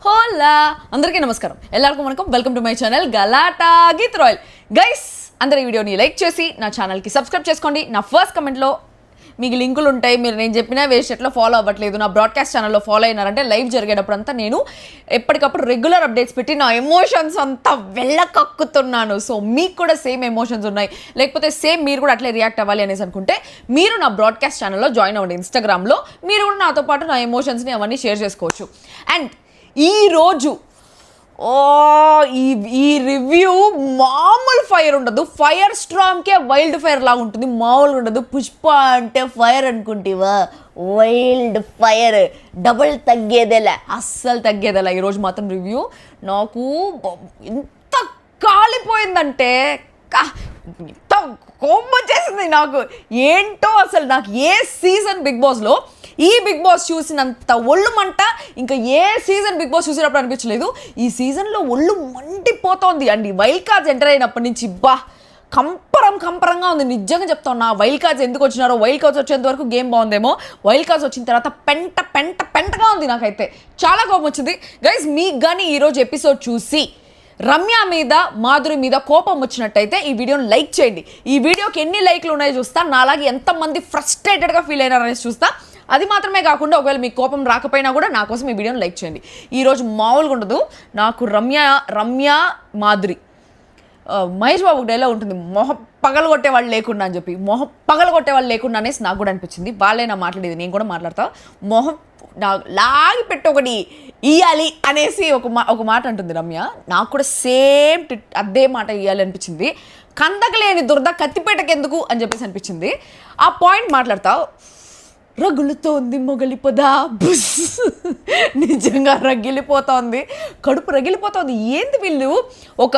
హోలా అందరికీ నమస్కారం, ఎల్లరికీ వనకం. Welcome to my channel Galatta Geetu Royal. Guys, అందరి వీడియోని లైక్ చేసి నా ఛానల్కి సబ్స్క్రైబ్ చేసుకోండి. నా ఫస్ట్ కమెంట్లో మీకు లింకులు ఉంటాయి. మీరు నేను చెప్పినా వేస్ట్ ఎట్లా ఫాలో అవ్వట్లేదు, నా బ్రాడ్కాస్ట్ ఛానల్లో ఫాలో అయినారంటే లైవ్ జరిగేటప్పుడు అంతా నేను ఎప్పటికప్పుడు రెగ్యులర్ అప్డేట్స్ పెట్టి నా ఎమోషన్స్ అంతా వెళ్ళకక్కుతున్నాను. సో మీకు కూడా సేమ్ ఎమోషన్స్ ఉన్నాయి, లేకపోతే సేమ్ మీరు కూడా అట్లే రియాక్ట్ అవ్వాలి అనేసి అనుకుంటే మీరు నా బ్రాడ్కాస్ట్ ఛానల్లో జాయిన్ అవ్వండి. ఇన్స్టాగ్రామ్లో మీరు కూడా నాతో పాటు నా ఎమోషన్స్ని అవన్నీ షేర్ చేసుకోవచ్చు. అండ్ ఈరోజు ఈ రివ్యూ మామూలు ఫైర్ ఉండదు, ఫైర్ స్ట్రామ్కే వైల్డ్ ఫైర్ లాగా ఉంటుంది, మామూలుగా ఉండదు. పుష్ప అంటే ఫైర్ అనుకుంటేవా, వైల్డ్ ఫైర్, డబుల్ తగ్గేదేలే, అస్సలు తగ్గేదేలే. ఈరోజు మాత్రం రివ్యూ నాకు ఎంత కాలిపోయిందంటే ఎంత కోపం వచ్చేసింది నాకు. ఏంటో అసలు నాకు ఏ సీజన్ బిగ్ బాస్లో ఈ బిగ్ బాస్ చూసినంత ఒళ్ళు మంట ఇంకా ఏ సీజన్ బిగ్ బాస్ చూసినప్పుడు అనిపించలేదు. ఈ సీజన్లో ఒళ్ళు మండిపోతోంది. అండ్ ఈ వైల్డ్ కార్డ్స్ ఎంటర్ అయినప్పటి నుంచి కంపరంగా ఉంది. నిజంగా చెప్తా ఉన్నా, వైల్డ్ కార్డ్స్ ఎందుకు వచ్చినారో, వైల్డ్ కార్డ్స్ వచ్చేంత వరకు గేమ్ బాగుందేమో, వైల్డ్ కార్డ్స్ వచ్చిన తర్వాత పెంటగా ఉంది. నాకైతే చాలా కోపం వచ్చింది. గైస్, మీకు కానీ ఈరోజు ఎపిసోడ్ చూసి రమ్య మీద, మాధురి మీద కోపం వచ్చినట్టయితే ఈ వీడియోని లైక్ చేయండి. ఈ వీడియోకి ఎన్ని లైక్లు ఉన్నాయో చూస్తా, నాలాగే ఎంతమంది ఫ్రస్ట్రేటెడ్గా ఫీల్ అయినారనేసి చూస్తా. అది మాత్రమే కాకుండా ఒకవేళ మీకు కోపం రాకపోయినా కూడా నా కోసం ఈ వీడియోని లైక్ చేయండి. ఈరోజు మామూలుగా ఉండదు. నాకు రమ్య మాధురి, మహేష్ బాబు డైలాగ్ ఉంటుంది, మొహం పగలగొట్టే వాళ్ళు లేకుండా అని చెప్పి, మొహం పగలగొట్టే వాళ్ళు లేకుండా అనేసి నాకు కూడా అనిపించింది. వాళ్ళైనా మాట్లాడేది, నేను కూడా మాట్లాడతా. మొహం లాగి పెట్టి ఒకటి ఇయ్యాలి అనేసి ఒక మాట అంటుంది రమ్య. నాకు కూడా సేమ్ అదే మాట ఇయ్యాలి అనిపించింది. కందకలేని దురద కత్తిపేటకి ఎందుకు అని చెప్పేసి అనిపించింది. ఆ పాయింట్ మాట్లాడతావు. రగులుతోంది మొగలిపోదా, నిజంగా రగిలిపోతోంది, కడుపు రగిలిపోతుంది. ఏంది వీళ్ళు ఒక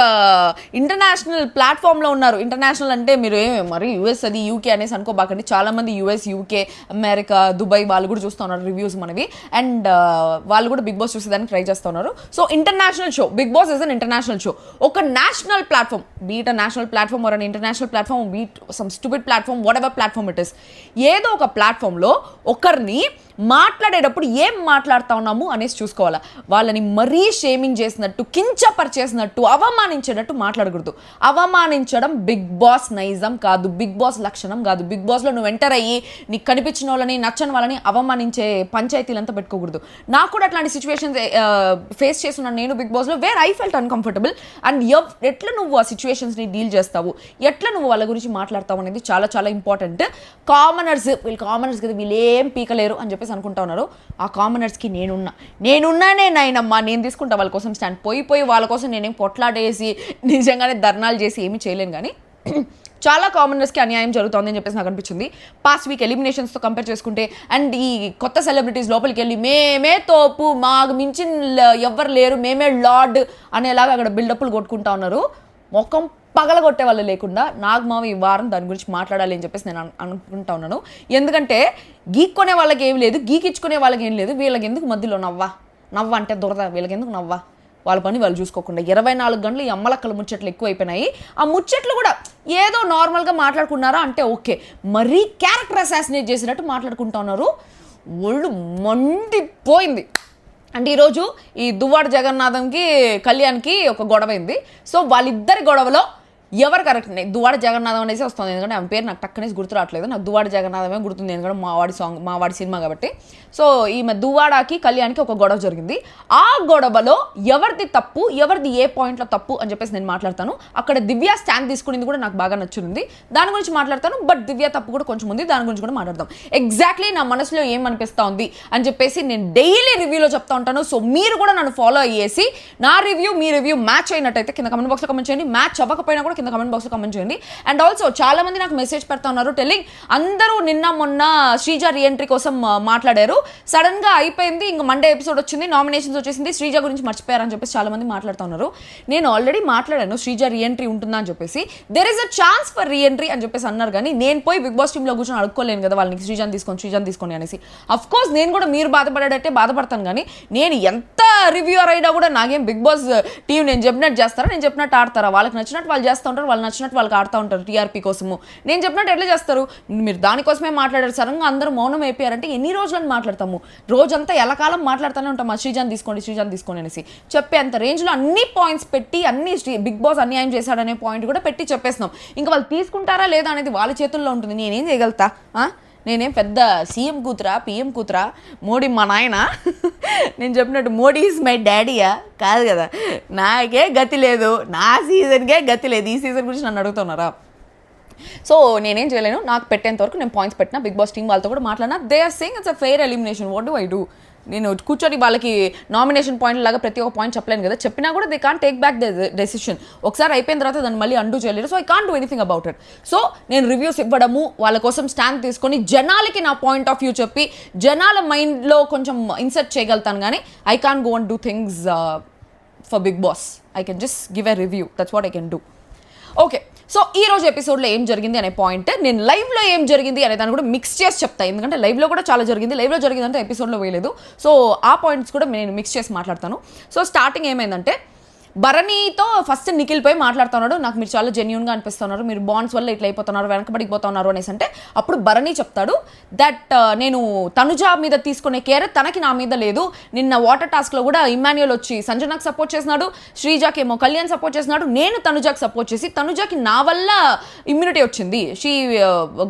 ఇంటర్నేషనల్ ప్లాట్ఫామ్లో ఉన్నారు. ఇంటర్నేషనల్ అంటే మీరు మరి యూఎస్ అది యూకే అనేసి అనుకోబాకండి. చాలామంది యూఎస్, యూకే, అమెరికా, దుబాయ్ వాళ్ళు కూడా చూస్తూ ఉన్నారు రివ్యూస్ మనవి. అండ్ వాళ్ళు కూడా బిగ్ బాస్ చూసేదానికి ట్రై చేస్తూ ఉన్నారు. So international show, Bigg Boss is an international show. ఒక national platform, beat a national platform or an international platform, beat some stupid platform, whatever platform it is, ఏదో ఒక ప్లాట్ఫామ్లో ఒకరిని మాట్లాడేటప్పుడు ఏం మాట్లాడుతూ ఉన్నాము అనేసి చూసుకోవాలా. వాళ్ళని మరీ షేమింగ్ చేసినట్టు, కించపరిచేసినట్టు, అవమానించేటట్టు మాట్లాడకూడదు. అవమానించడం బిగ్ బాస్ నైజం కాదు, బిగ్ బాస్ లక్షణం కాదు. బిగ్ బాస్లో నువ్వు ఎంటర్ అయ్యి నీకు కనిపించిన వాళ్ళని, నచ్చని వాళ్ళని అవమానించే పంచాయతీలంతా పెట్టుకోకూడదు. నాకు కూడా అట్లాంటి సిచ్యువేషన్స్ ఫేస్ చేస్తున్నాను నేను బిగ్ బాస్లో, where I felt uncomfortable. And ఎట్లా నువ్వు ఆ సిచ్యువేషన్స్ని డీల్ చేస్తావు, ఎట్లా నువ్వు వాళ్ళ గురించి మాట్లాడతావు అనేది చాలా చాలా ఇంపార్టెంట్. వీళ్ళు కామనర్స్ కదా, వీళ్ళు ఏం పీకలేరు అని చెప్పేసి అనుకుంటా ఉన్నారు. ఆ కామనర్స్కి నేనున్నానే నాయనమ్మా, నేను తీసుకుంటా వాళ్ళ కోసం స్టాండ్. పోయి వాళ్ళ కోసం నేనేం కొట్లాడేసి నిజంగానే ధర్నాలు చేసి ఏమీ చేయలేను. కానీ చాలా కామనర్స్కి అన్యాయం జరుగుతుంది అని చెప్పేసి నాకు అనిపించింది. పాస్ట్ వీక్ ఎలిమినేషన్స్తో కంపేర్ చేసుకుంటే, అండ్ ఈ కొత్త సెలబ్రిటీస్ లోపలికి వెళ్ళి మేమే తోపు, మాకు మించిన ఎవ్వరు లేరు, మేమే లార్డ్ అనేలాగా అక్కడ బిల్డప్లు కొట్టుకుంటా ఉన్నారు. మొఖం పగలగొట్టే వాళ్ళు లేకుండా నాగమావ ఈ వారం దాని గురించి మాట్లాడాలి అని చెప్పేసి నేను అనుకుంటా ఉన్నాను. ఎందుకంటే గీక్కొనే వాళ్ళకి ఏం లేదు, గీకిచ్చుకునే వాళ్ళకి ఏం లేదు. వీళ్ళకి ఎందుకు మధ్యలో నవ్వ అంటే దురద, వీళ్ళకి ఎందుకు నవ్వ, వాళ్ళ పని వాళ్ళు చూసుకోకుండా 24 గంటలు ఈ అమ్మలక్కల ముచ్చట్లు ఎక్కువైపోయినాయి. ఆ ముచ్చట్లు కూడా ఏదో నార్మల్గా మాట్లాడుకున్నారా అంటే ఓకే, మరీ క్యారెక్టర్ అసాసినేట్ చేసినట్టు మాట్లాడుకుంటా ఉన్నారు. ఒళ్ళు మండిపోయింది. అంటే ఈరోజు ఈ దువ్వాడ జగన్నాథంకి, కళ్యాణ్కి ఒక గొడవ అయింది. సో వాళ్ళిద్దరి గొడవలో ఎవరు కరెక్ట్? దువ్వాడ జగన్నాథం అనేసి వస్తుంది, ఎందుకంటే ఆమె పేరు నాకు టక్కనేసి గుర్తు రావట్లేదు. నాకు దువ్వాడ జగన్నాథమే గుర్తుంది, ఎందుకంటే మావాడి సినిమా కాబట్టి. సో ఈమె దువ్వాడకి, కళ్యాణ్కి ఒక గొడవ జరిగింది. ఆ గొడవలో ఎవరిది తప్పు, ఎవరిది ఏ పాయింట్లో తప్పు అని చెప్పేసి నేను మాట్లాడతాను. అక్కడ దివ్య స్టాండ్ తీసుకునేది కూడా నాకు బాగా నచ్చింది, దాని గురించి మాట్లాడతాను. బట్ దివ్య తప్పు కూడా కొంచెం ఉంది, దాని గురించి కూడా మాట్లాడతాం. ఎగ్జాక్ట్లీ నా మనసులో ఏమనిపిస్తూ ఉంది అని చెప్పేసి నేను డైలీ రివ్యూలో చెప్తా ఉంటాను. సో మీరు కూడా నన్ను ఫాలో అయ్యేసి నా రివ్యూ మీ రివ్యూ మ్యాచ్ అయినట్టయితే కింద కమెంట్ బాక్స్లో కమెంట్ చేయండి. మ్యాచ్ అవ్వకపోయినా కూడా కింద కమెంట్ బాక్స్లో కమెంట్ చేయండి. అండ్ ఆల్సో చాలా మంది నాకు మెసేజ్ పెడతా ఉన్నారు టెల్లింగ్, అందరూ నిన్న మొన్న శ్రీజ రీఎంట్రీ కోసం మాట్లాడారు, సడన్ గా అయిపోయింది, ఇంకా మండే ఎపిసోడ్ వచ్చింది, నామినేషన్స్ వచ్చేసింది, శ్రీజ గురించి మర్చిపోయారని చెప్పేసి చాలా మంది మాట్లాడుతూ ఉన్నారు. నేను ఆల్రెడీ మాట్లాడాను శ్రీజ రీఎంట్రీ ఉంటుందా అని చెప్పేసి. There is a chance for reentry అని చెప్పేసి అన్నారు. కానీ నేను పోయి బిగ్ బాస్ టీంలో కూర్చొని అడుక్కోలేను కదా వాళ్ళని శ్రీజాన్ తీసుకోండి అనేసి. అఫ్ కోర్స్ నేను కూడా మీరు బాధపడేటట్టే బాధపడతాను. కానీ నేను ఎంత రివ్యూర్ అయినా కూడా నాకేం బిగ్ బాస్ టీం నేను చెప్పినట్టు చేస్తారా, నేను చెప్పినట్టు ఆడతారా, వాళ్ళకి నచ్చినట్టు వాళ్ళు చేస్తూ ఉంటారు, వాళ్ళు నచ్చినట్టు వాళ్ళకి ఆడుతూ ఉంటారు టీఆర్పీ కోసము. నేను చెప్పినట్టు ఎట్లా చేస్తారు, మీరు దానికోసమే మాట్లాడారు, సడన్గా అందరూ మౌనం అయిపోయారంటే ఎన్ని రోజులని మాట్లాడతాము, రోజంతా ఎలకాలం మాట్లాడుతూనే ఉంటాం, మా శ్రీజాన్ తీసుకోండి అనేసి చెప్పే అంత రేంజ్లో అన్ని పాయింట్స్ పెట్టి అన్ని బిగ్ బాస్ అన్యాయం చేశాడనే పాయింట్ కూడా పెట్టి చెప్పేస్తున్నాం. ఇంకా వాళ్ళు తీసుకుంటారా లేదా అనేది వాళ్ళ చేతుల్లో ఉంటుంది. నేనేం చేయగలుగుతా? నేనేం పెద్ద సీఎం కూతురా, పిఎం కూతురా, మోడీ మా నాయన, నేను చెప్పినట్టు మోడీ ఈజ్ మై డాడీయా? కాదు కదా. నాకే గతి లేదు, నా సీజన్కే గతి లేదు. ఈ సీజన్ గురించి నన్ను అడుగుతున్నారా? సో నేనేం చేయలేను, నాకు పెట్టేంత వరకు నేను పాయింట్స్ పెట్టినా, బిగ్ బాస్ టీం వాళ్ళతో కూడా మాట్లాడినా. They are saying it's a fair elimination, what do I do? నేను కూర్చొని వాళ్ళకి నామినేషన్ పాయింట్ లాగా ప్రతి ఒక్క పాయింట్ చెప్పలేను కదా. చెప్పినా కూడా they can't take back the decision. ఒకసారి అయిపోయిన తర్వాత దాన్ని మళ్ళీ అండూ చేయలేరు. So I can't do anything about it. So నేను రివ్యూస్ ఇవ్వడము, వాళ్ళ కోసం స్టాండ్ తీసుకొని జనాలకి నా పాయింట్ ఆఫ్ వ్యూ చెప్పి జనాల మైండ్లో కొంచెం ఇన్సర్ట్ చేయగలుగుతాను, కానీ I can't go and do things for Bigg Boss. I can just give a review, that's what I can do. Okay, so ఈ రోజు ఎపిసోడ్లో ఏం జరిగింది అనే పాయింట్, నేను లైవ్లో ఏం జరిగింది అనే దాన్ని కూడా మిక్స్ చేసి చెప్తాను. ఎందుకంటే లైవ్లో కూడా చాలా జరిగింది, లైవ్లో జరిగిందంటే ఎపిసోడ్లో వేయలేదు. సో ఆ పాయింట్స్ కూడా నేను మిక్స్ చేసి మాట్లాడతాను. సో స్టార్టింగ్ ఏమైందంటే, భరణితో ఫస్ట్ నిఖిల్ పోయి మాట్లాడుతున్నాడు, నాకు మీరు చాలా జెన్యూన్గా అనిపిస్తున్నారు, మీరు బాండ్స్ వల్ల ఇట్లా అయిపోతున్నారు, వెనకబడిపోతున్నారు అనేసి అంటే, అప్పుడు భరణి చెప్తాడు దట్ నేను తనుజ మీద తీసుకునే కేర్ తనకి నా మీద లేదు. నిన్న వాటర్ టాస్క్లో కూడా ఇమాన్యుయల్ వచ్చి సంజనాకి సపోర్ట్ చేసినాడు, శ్రీజాకి ఏమో కళ్యాణ్ సపోర్ట్ చేసినాడు, నేను తనుజాకి సపోర్ట్ చేసి తనుజాకి నా వల్ల ఇమ్యూనిటీ వచ్చింది, she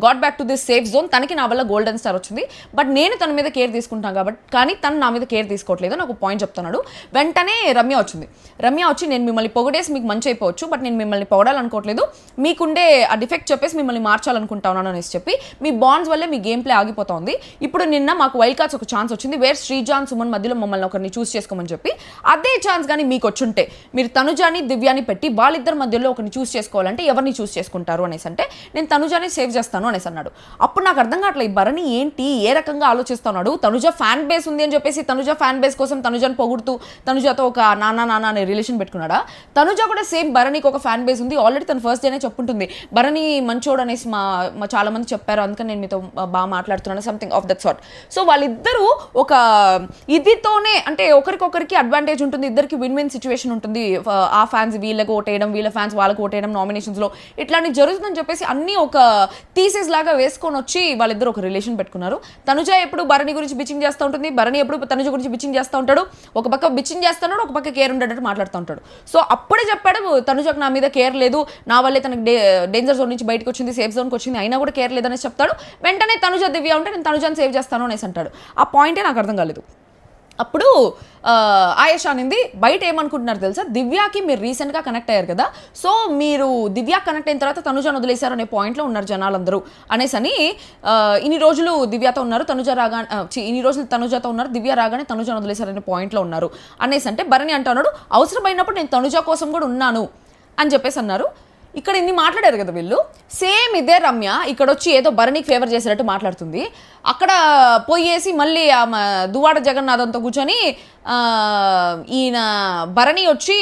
got back to this safe zone, తనకి నా వల్ల గోల్డెన్ స్టార్ వచ్చింది, బట్ నేను తన మీద కేర్ తీసుకుంటాను కాబట్టి, కానీ తను నా మీద కేర్ తీసుకోవట్లేదు, నాకు పాయింట్ చెప్తున్నాడు. వెంటనే రమ్య వచ్చింది. రమ్య వచ్చి, నేను మిమ్మల్ని పొగడేసి మీకు మంచి అయిపోవచ్చు, బట్ నేను మిమ్మల్ని పొగడాలనుకోవట్లేదు, మీకుండే ఆ డిఫెక్ట్ చెప్పేసి మిమ్మల్ని మార్చాలనుకుంటాను అనేసి చెప్పి, మీ బాండ్స్ వల్లే మీ గేమ్ ప్లే ఆగిపోతుంది. ఇప్పుడు నిన్న మాకు వైల్డ్ కార్డ్స్ ఒక ఛాన్స్ వచ్చింది, వేర్ శ్రీజాన్ సుమన్ మధ్యలో మమ్మల్ని ఒకరిని చూస్ చేసుకోమని చెప్పి, అదే ఛాన్స్ కానీ మీకు వచ్చుంటే మీరు తనుజాని దివ్యాని పెట్టి వాళ్ళిద్దరి మధ్యలో ఒకరిని చూస్ చేసుకోవాలంటే ఎవరిని చూస్ చేసుకుంటారు అనేసి అంటే, నేను తనుజాని సేవ్ చేస్తాను అనేసి అన్నాడు. అప్పుడు నాకు అర్థం కావట్లేదు, ఈ భరణి ఏంటి, ఏ రకంగా ఆలోచిస్తున్నాడు? తనుజ ఫ్యాన్ బేస్ ఉంది అని చెప్పేసి తనుజ ఫ్యాన్ బేస్ కోసం తనుజాని పొగుడుతూ తనుజాతో ఒక నాన్న అనే రిలేషన్ పెట్టుకున్నాడా? తనుజ కూడా సేమ్ భరణికి ఒక ఫ్యాన్ బేస్ ఉంది, ఆల్రెడీ తను ఫస్ట్ డేనే చెప్పుంటుంది, భరణి మంచోడు అనేసి మా చాలా మంది చెప్పారు, అందుకని నేను మీతో బాగా మాట్లాడుతున్నాను, something of that sort. So వాళ్ళిద్దరూ ఒక ఇదితోనే, అంటే ఒకరికొకరికి అడ్వాంటేజ్ ఉంటుంది, ఇద్దరికి విన్ విన్ సిచ్యువేషన్ ఉంటుంది, ఆ ఫ్యాన్స్ వీళ్ళకి ఓటేయడం, వీళ్ళ ఫ్యాన్స్ వాళ్ళకి ఓటేయడం నామినేషన్స్లో, ఇట్లాంటి జరుగుతుందని చెప్పేసి అన్నీ ఒక థీసిస్ లాగా వేసుకొని వచ్చి వాళ్ళిద్దరు ఒక రిలేషన్ పెట్టుకున్నారు. తనుజ ఎప్పుడు భరణి గురించి బిచ్చింగ్ చేస్తూ ఉంటుంది, భరణి ఎప్పుడు తనుజ గురించి బిచ్చింగ్ చేస్తూ ఉంటాడు, ఒక పక్క బిచ్చింగ్ చేస్తున్నాడు, ఒక పక్క కేర్ ఉండేటట్టు మాట్లాడుతూ ఉంటాడు. సో అప్పుడే చెప్పాడు తనుజకు నా మీద కేర్ లేదు, నా వల్లే తనకి డేంజర్ జోన్ నుంచి బయటకు వచ్చింది, సేఫ్ జోన్కి వచ్చింది, అయినా కూడా కేర్ లేదనేసి చెప్తాడు. వెంటనే తనుజ దివ్య ఉంటే నేను తనుజాని సేవ్ చేస్తాను అనేసి అంటాడు. ఆ పాయింటే నాకు అర్థం కాలేదు. అప్పుడు ఆయేషా అనింది, బయట ఏమనుకుంటున్నారు తెలుసా, దివ్యాకి మీరు రీసెంట్గా కనెక్ట్ అయ్యారు కదా, సో మీరు దివ్యా కనెక్ట్ అయిన తర్వాత తనుజాను వదిలేశారు అనే పాయింట్లో ఉన్నారు జనాలందరూ అనేసి అని, ఇన్ని రోజులు దివ్యాతో ఉన్నారు, ఇన్ని రోజులు తనుజాతో ఉన్నారు, దివ్య రాగానే తనుజాను వదిలేశారు అనే పాయింట్లో ఉన్నారు అనేసి అంటే, భరణి అంటున్నాడు అవసరమైనప్పుడు నేను తనుజా కోసం కూడా ఉన్నాను అని చెప్పేసి అన్నారు. ఇక్కడ ఇన్ని మాట్లాడారు కదా వీళ్ళు, సేమ్ ఇదే రమ్య ఇక్కడ వచ్చి ఏదో భరణికి ఫేవర్ చేసేటట్టు మాట్లాడుతుంది. అక్కడ పోయేసి మళ్ళీ దువ్వాడ జగన్నాథంతో కూర్చొని ఈయన భరణి వచ్చి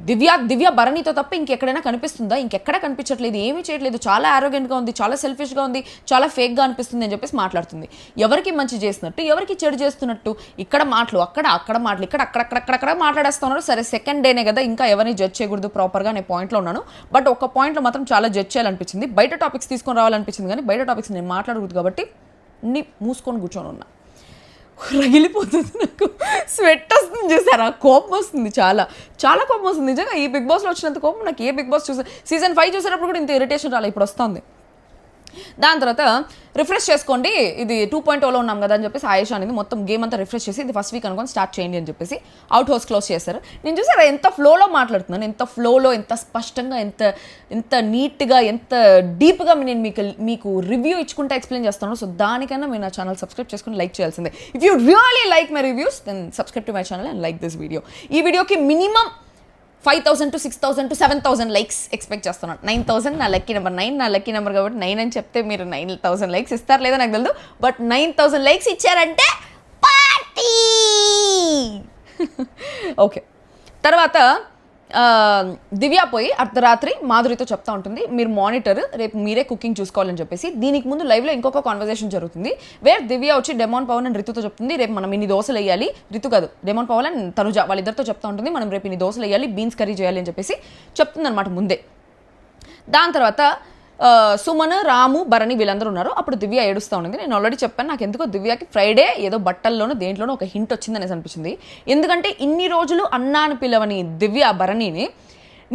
దివ్య భరణితో తప్ప ఇంకెక్కడైనా కనిపిస్తుందా, ఇంకెక్కడ కనిపించట్లేదు, ఏమీ చేయట్లేదు, చాలా ఆరోగెంట్గా ఉంది, చాలా సెల్ఫిష్గా ఉంది, చాలా ఫేక్గా అనిపిస్తుంది అని చెప్పేసి మాట్లాడుతుంది. ఎవరికి మంచి చేస్తున్నట్టు, ఎవరికి చెడు చేస్తున్నట్టు, ఇక్కడ మాటలు అక్కడ మాటలు ఇక్కడ అక్కడక్కడ మాట్లాడేస్తున్నారు. సరే సెకండ్ డేనే కదా, ఇంకా ఎవరిని జడ్జ్ చేయకూడదు ప్రాపర్గా అనే పాయింట్లో ఉన్నాను. బట్ ఒక పాయింట్లో మాత్రం చాలా జడ్జ్ చేయాలనిపించింది, బయట టాపిక్స్ తీసుకొని రావాలనిపించింది, కానీ బయట టాపిక్స్ నేను మాట్లాడకూడదు కాబట్టి మూసుకొని కూర్చొని ఉన్నా. రగిలిపోతుంది, నాకు స్వెట్ వస్తుంది, చూసారా, కోపం వస్తుంది, చాలా చాలా కోపం వస్తుంది నిజంగా. ఈ బిగ్ బాస్లో వచ్చినంత కోపం నాకు ఏ బిగ్ బాస్ సీజన్ 5 చూసేటప్పుడు కూడా ఇంత ఇరిటేషన్ రాలే, ఇప్పుడు వస్తుంది. దాని తర్వాత రిఫ్రెష్ చేసుకోండి, ఇది 2.0లో ఉన్నాం కదా అని చెప్పేసి ఆయేషా అనేది మొత్తం గేమ్ అంతా రిఫ్రెష్ చేసి ఇది ఫస్ట్ వీక్ అనుకొని స్టార్ట్ చేయండి అని చెప్పేసి అవుట్ హౌస్ క్లోజ్ చేశారు. నేను చూసారా ఎంత ఫ్లోలో మాట్లాడుతున్నాను, ఎంత ఫ్లోలో, ఎంత స్పష్టంగా, ఎంత నీట్గా, ఎంత డీప్గా నేను మీకు రివ్యూ ఇచ్చుకుంటా ఎక్స్ప్లెయిన్ చేస్తాను. సో దానికన్నా మీరు నా ఛానల్ సబ్స్క్రైబ్ చేసుకుని లైక్ చేయాల్సిందే. If you really like my reviews then subscribe to my channel and like this video. ఈ వీడియోకి minimum 5,000 to 6,000 to 7,000 likes expect చేస్తున్నాను. 9,000 నా లక్కీ నెంబర్, 9 నా లక్కీ నెంబర్ కాబట్టి 9 అని చెప్తే మీరు 9,000 లైక్స్ ఇస్తారు లేదా నాకు తెలియదు, బట్ 9,000 లైక్స్ ఇచ్చారంటే పార్టీ. ఓకే, తర్వాత దివ్య పోయి అర్ధరాత్రి మాధురితో చెప్తా ఉంటుంది, మీరు మానిటర్ రేపు మీరే కుకింగ్ చూసుకోవాలని చెప్పేసి. దీనికి ముందు లైవ్లో ఇంకొక కాన్వర్సేషన్ జరుగుతుంది, వేర్ దివ్య వచ్చి డెమాన్ పవన్ అండ్ రితుతో చెప్తుంది, రేపు మనం ఇన్ని దోశలు వేయాలి. రితు కాదు, డెమాన్ పవన్ అండ్ తనుజ వాళ్ళిద్దరితో చెప్తా ఉంటుంది, మనం రేపు ఇన్ని దోశలు వేయాలి, బీన్స్ కర్రీ చేయాలి అని చెప్పేసి చెప్తుంది అనమాట ముందే. దాని తర్వాత సుమన్, రాము, భరణి వీళ్ళందరూ ఉన్నారు. అప్పుడు దివ్య ఏడుస్తూ ఉంది. నేను ఆల్రెడీ చెప్పాను, నాకు ఎందుకో దివ్యకి ఫ్రైడే ఏదో బట్టల్లోనూ దేంట్లోనూ ఒక హింట్ వచ్చింది అనేసి అనిపించింది. ఎందుకంటే ఇన్ని రోజులు అన్నా అని పిలవని దివ్య భరణిని